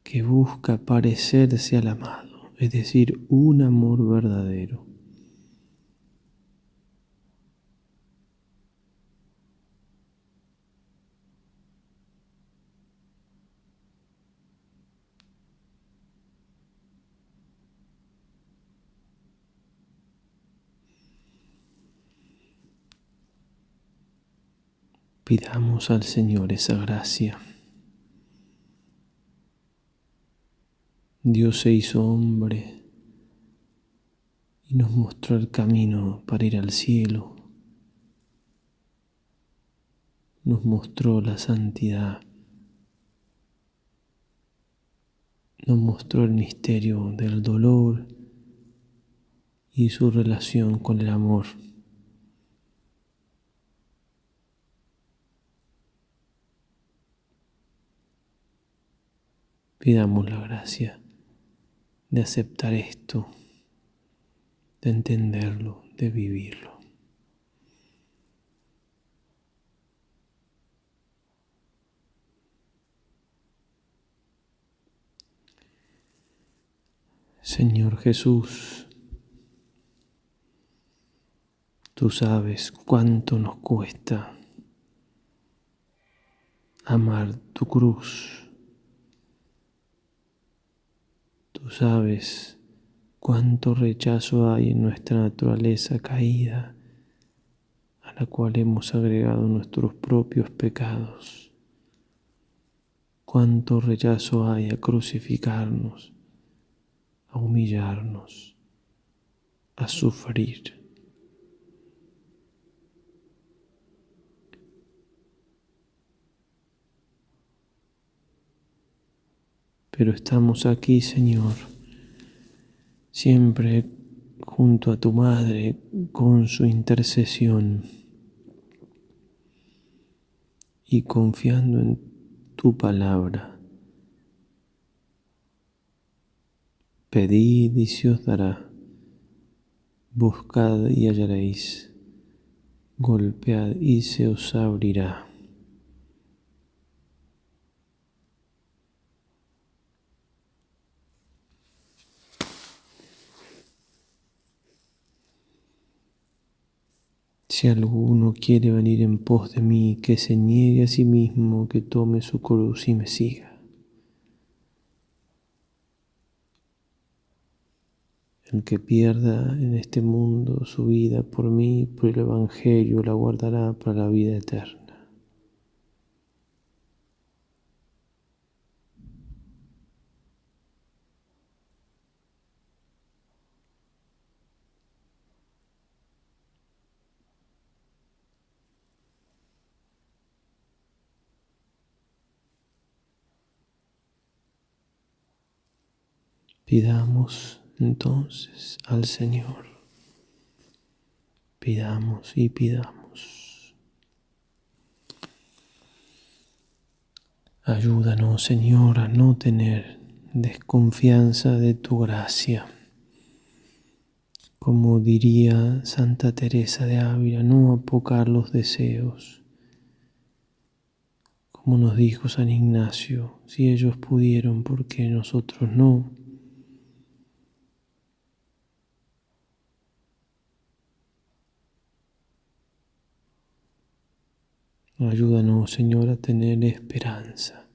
que busca parecerse al amado, es decir, un amor verdadero. Pidamos al Señor esa gracia. Dios se hizo hombre y nos mostró el camino para ir al cielo. Nos mostró la santidad. Nos mostró el misterio del dolor y su relación con el amor. Pidamos la gracia de aceptar esto, de entenderlo, de vivirlo. Señor Jesús, tú sabes cuánto nos cuesta amar tu cruz. Tú sabes cuánto rechazo hay en nuestra naturaleza caída, a la cual hemos agregado nuestros propios pecados. Cuánto rechazo hay a crucificarnos, a humillarnos, a sufrir. Pero estamos aquí, Señor, siempre junto a tu Madre, con su intercesión y confiando en tu palabra. Pedid y se os dará, buscad y hallaréis, golpead y se os abrirá. Si alguno quiere venir en pos de mí, que se niegue a sí mismo, que tome su cruz y me siga. El que pierda en este mundo su vida por mí, por el Evangelio, la guardará para la vida eterna. Pidamos entonces al Señor, pidamos y pidamos. Ayúdanos, Señor, a no tener desconfianza de tu gracia. Como diría Santa Teresa de Ávila, no apocar los deseos. Como nos dijo San Ignacio, si ellos pudieron, ¿por qué nosotros no? Ayúdanos, Señor, a tener esperanza.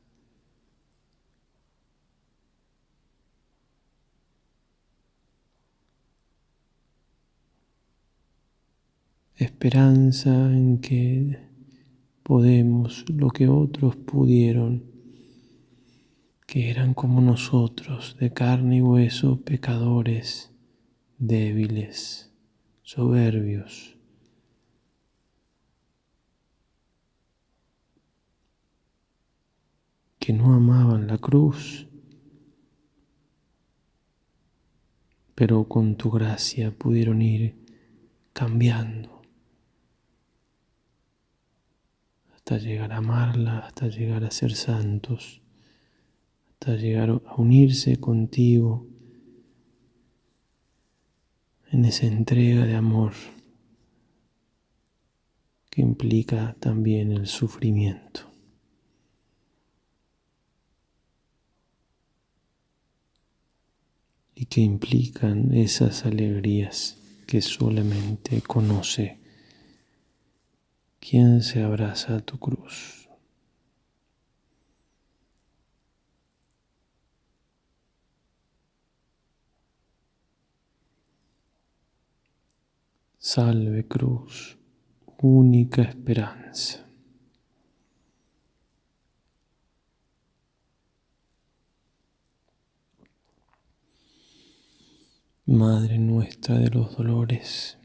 Esperanza en que podemos lo que otros pudieron, que eran como nosotros, de carne y hueso, pecadores, débiles, soberbios. Que no amaban la cruz, pero con tu gracia pudieron ir cambiando hasta llegar a amarla, hasta llegar a ser santos, hasta llegar a unirse contigo en esa entrega de amor que implica también el sufrimiento. Y que implican esas alegrías que solamente conoce quien se abraza a tu cruz. Salve cruz, única esperanza. Madre nuestra de los dolores,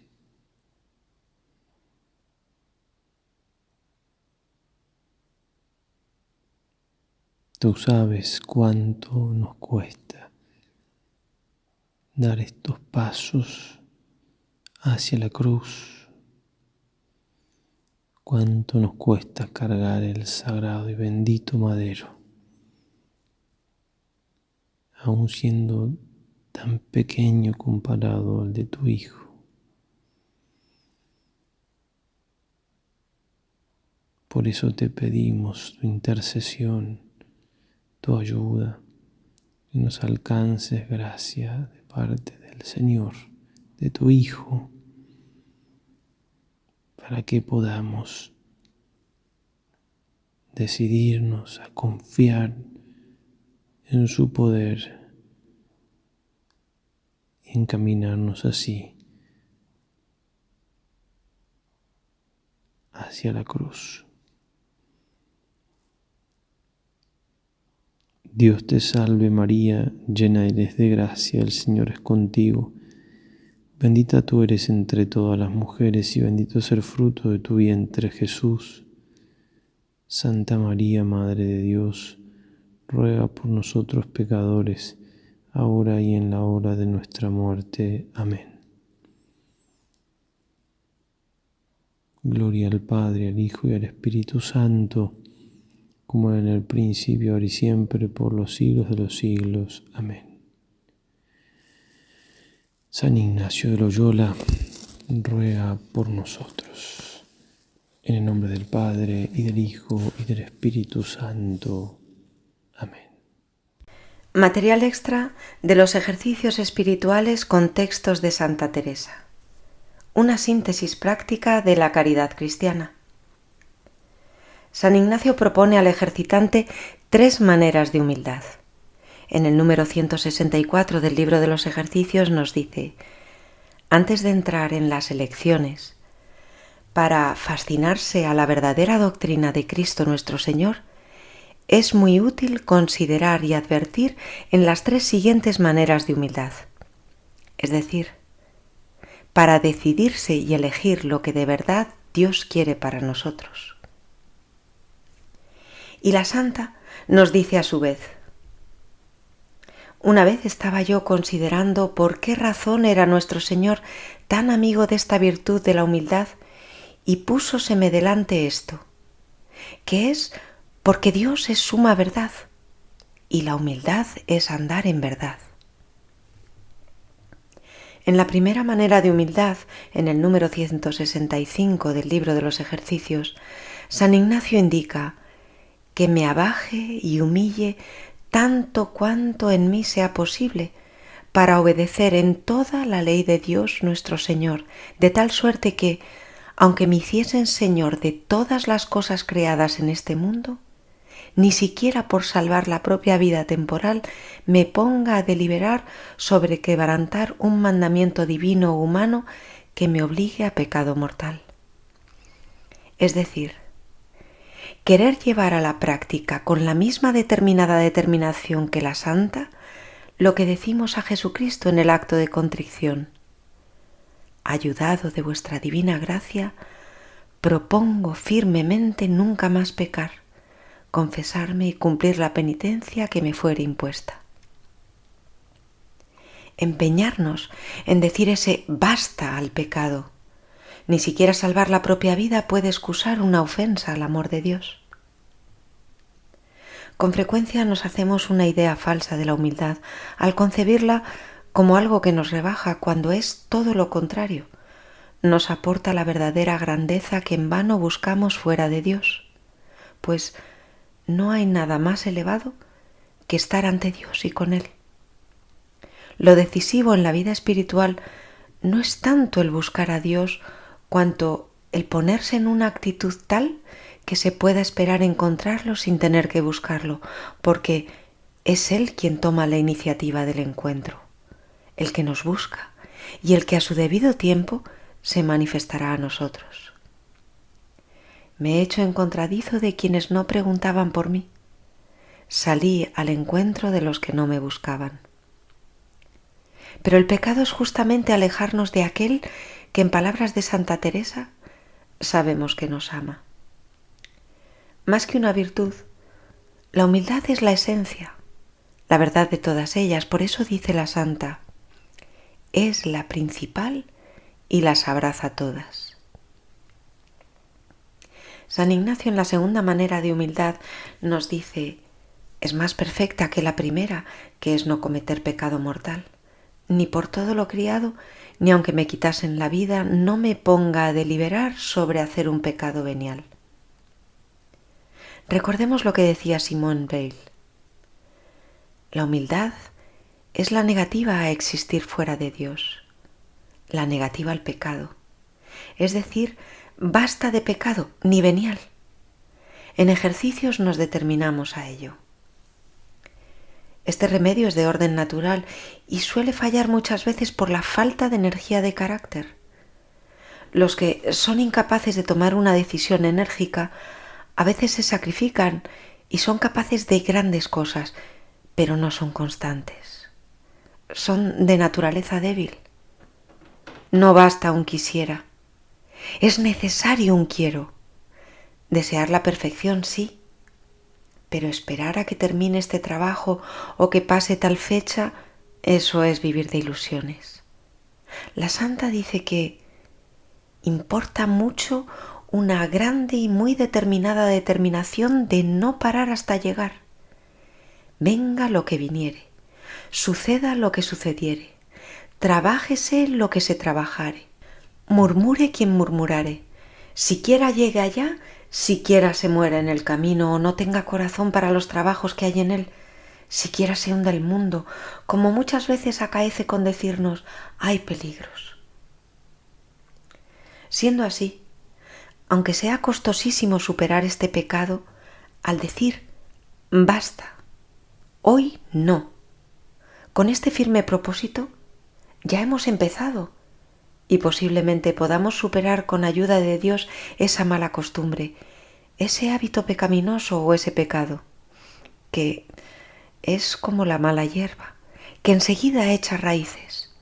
tú sabes cuánto nos cuesta dar estos pasos hacia la cruz, cuánto nos cuesta cargar el sagrado y bendito madero, aun siendo tan pequeño comparado al de tu Hijo. Por eso te pedimos tu intercesión, tu ayuda, que nos alcances gracia de parte del Señor, de tu Hijo, para que podamos decidirnos a confiar en su poder y encaminarnos así hacia la cruz. Dios te salve María, llena eres de gracia, el Señor es contigo. Bendita tú eres entre todas las mujeres y bendito es el fruto de tu vientre Jesús. Santa María, Madre de Dios, ruega por nosotros pecadores, ahora y en la hora de nuestra muerte. Amén. Gloria al Padre, al Hijo y al Espíritu Santo, como era en el principio, ahora y siempre, por los siglos de los siglos. Amén. San Ignacio de Loyola, ruega por nosotros. En el nombre del Padre, y del Hijo, y del Espíritu Santo. Amén. Material extra de los ejercicios espirituales con textos de Santa Teresa. una síntesis práctica de la caridad cristiana. San Ignacio propone al ejercitante 3 maneras de humildad. En el número 164 del libro de los ejercicios nos dice: antes de entrar en las elecciones, para fascinarse a la verdadera doctrina de Cristo nuestro Señor, es muy útil considerar y advertir en las 3 siguientes maneras de humildad. Es decir, para decidirse y elegir lo que de verdad Dios quiere para nosotros. Y la Santa nos dice a su vez: una vez estaba yo considerando por qué razón era nuestro Señor tan amigo de esta virtud de la humildad, y púsoseme delante esto, que es porque Dios es suma verdad, y la humildad es andar en verdad. En la primera manera de humildad, en el número 165 del libro de los ejercicios, San Ignacio indica que me abaje y humille tanto cuanto en mí sea posible, para obedecer en toda la ley de Dios nuestro Señor, de tal suerte que, aunque me hiciesen Señor de todas las cosas creadas en este mundo, ni siquiera por salvar la propia vida temporal me ponga a deliberar sobre quebrantar un mandamiento divino o humano que me obligue a pecado mortal. Es decir, querer llevar a la práctica con la misma determinación que la Santa lo que decimos a Jesucristo en el acto de contrición: ayudado de vuestra divina gracia, propongo firmemente nunca más pecar, confesarme y cumplir la penitencia que me fuere impuesta. Empeñarnos en decir ese basta al pecado. Ni siquiera salvar la propia vida puede excusar una ofensa al amor de Dios. Con frecuencia nos hacemos una idea falsa de la humildad al concebirla como algo que nos rebaja, cuando es todo lo contrario. Nos aporta la verdadera grandeza que en vano buscamos fuera de Dios, pues no hay nada más elevado que estar ante Dios y con Él. Lo decisivo en la vida espiritual no es tanto el buscar a Dios, cuanto el ponerse en una actitud tal que se pueda esperar encontrarlo sin tener que buscarlo, porque es Él quien toma la iniciativa del encuentro, el que nos busca y el que a su debido tiempo se manifestará a nosotros. Me he hecho encontradizo de quienes no preguntaban por mí. Salí al encuentro de los que no me buscaban. Pero el pecado es justamente alejarnos de aquel que, en palabras de Santa Teresa, sabemos que nos ama. Más que una virtud, la humildad es la esencia, la verdad de todas ellas. Por eso dice la Santa: es la principal y las abraza todas. San Ignacio, en la segunda manera de humildad, nos dice: es más perfecta que la primera, que es no cometer pecado mortal. Ni por todo lo criado, ni aunque me quitasen la vida, no me ponga a deliberar sobre hacer un pecado venial. Recordemos lo que decía Simone Weil: la humildad es la negativa a existir fuera de Dios, la negativa al pecado. Es decir, basta de pecado, ni venial. En ejercicios nos determinamos a ello. Este remedio es de orden natural y suele fallar muchas veces por la falta de energía de carácter. Los que son incapaces de tomar una decisión enérgica a veces se sacrifican y son capaces de grandes cosas, pero no son constantes. Son de naturaleza débil. No basta un quisiera. Es necesario un quiero. Desear la perfección, sí, pero esperar a que termine este trabajo o que pase tal fecha, eso es vivir de ilusiones. La Santa dice que importa mucho una grande y muy determinada determinación de no parar hasta llegar. Venga lo que viniere, suceda lo que sucediere, trabájese lo que se trabajare, murmure quien murmurare, siquiera llegue allá, siquiera se muera en el camino o no tenga corazón para los trabajos que hay en él, siquiera se hunda el mundo, como muchas veces acaece con decirnos: hay peligros. Siendo así, aunque sea costosísimo superar este pecado, al decir basta, hoy no, con este firme propósito ya hemos empezado y posiblemente podamos superar con ayuda de Dios esa mala costumbre, ese hábito pecaminoso o ese pecado, que es como la mala hierba, que enseguida echa raíces.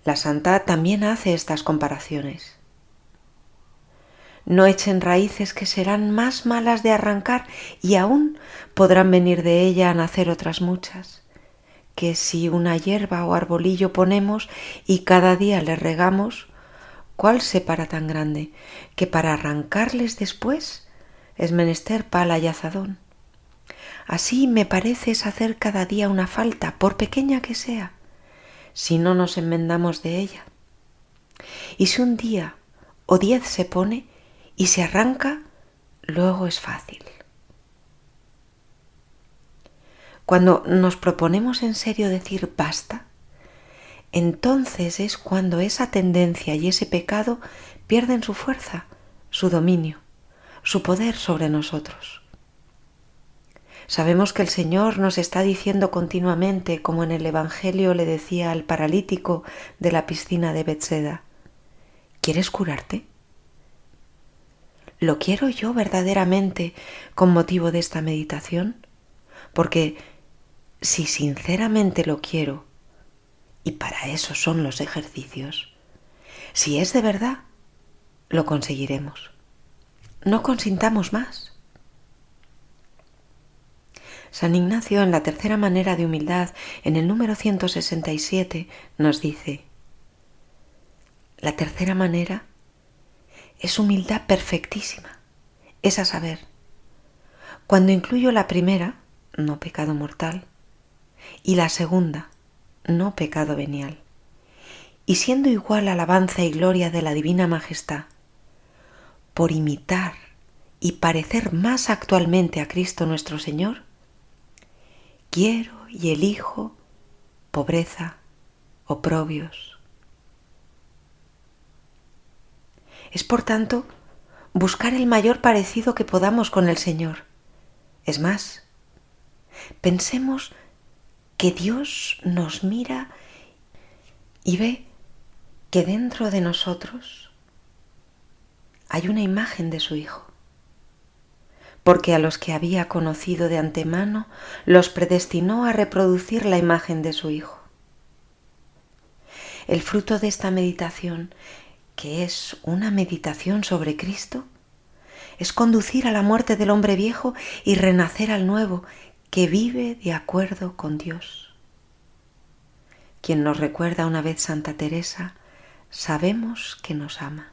La santa también hace estas comparaciones. No echen raíces que serán más malas de arrancar y aún podrán venir de ella a nacer otras muchas, que si una hierba o arbolillo ponemos y cada día le regamos, ¿cuál se para tan grande que para arrancarles después es menester pala y azadón? Así me parece es hacer cada día una falta, por pequeña que sea, si no nos enmendamos de ella. Y si un día o 10 se pone y se arranca, luego es fácil. Cuando nos proponemos en serio decir basta, entonces es cuando esa tendencia y ese pecado pierden su fuerza, su dominio, su poder sobre nosotros. Sabemos que el Señor nos está diciendo continuamente, como en el Evangelio le decía al paralítico de la piscina de Betseda, ¿quieres curarte? ¿Lo quiero yo verdaderamente con motivo de esta meditación? Porque si sinceramente lo quiero, y para eso son los ejercicios, si es de verdad, lo conseguiremos. No consintamos más. San Ignacio, en la tercera manera de humildad, en el número 167, nos dice: la tercera manera es humildad perfectísima, es a saber, cuando incluyo la primera, no pecado mortal, y la segunda, no pecado venial, y siendo igual alabanza y gloria de la divina majestad, por imitar y parecer más actualmente a Cristo nuestro Señor, quiero y elijo pobreza, oprobios. Es por tanto buscar el mayor parecido que podamos con el Señor. Es más, pensemos que Dios nos mira y ve que dentro de nosotros hay una imagen de su Hijo, porque a los que había conocido de antemano los predestinó a reproducir la imagen de su Hijo. El fruto de esta meditación, que es una meditación sobre Cristo, es conducir a la muerte del hombre viejo y renacer al nuevo, que vive de acuerdo con Dios. Quien nos recuerda una vez Santa Teresa, sabemos que nos ama.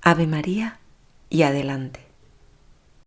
Ave María y adelante.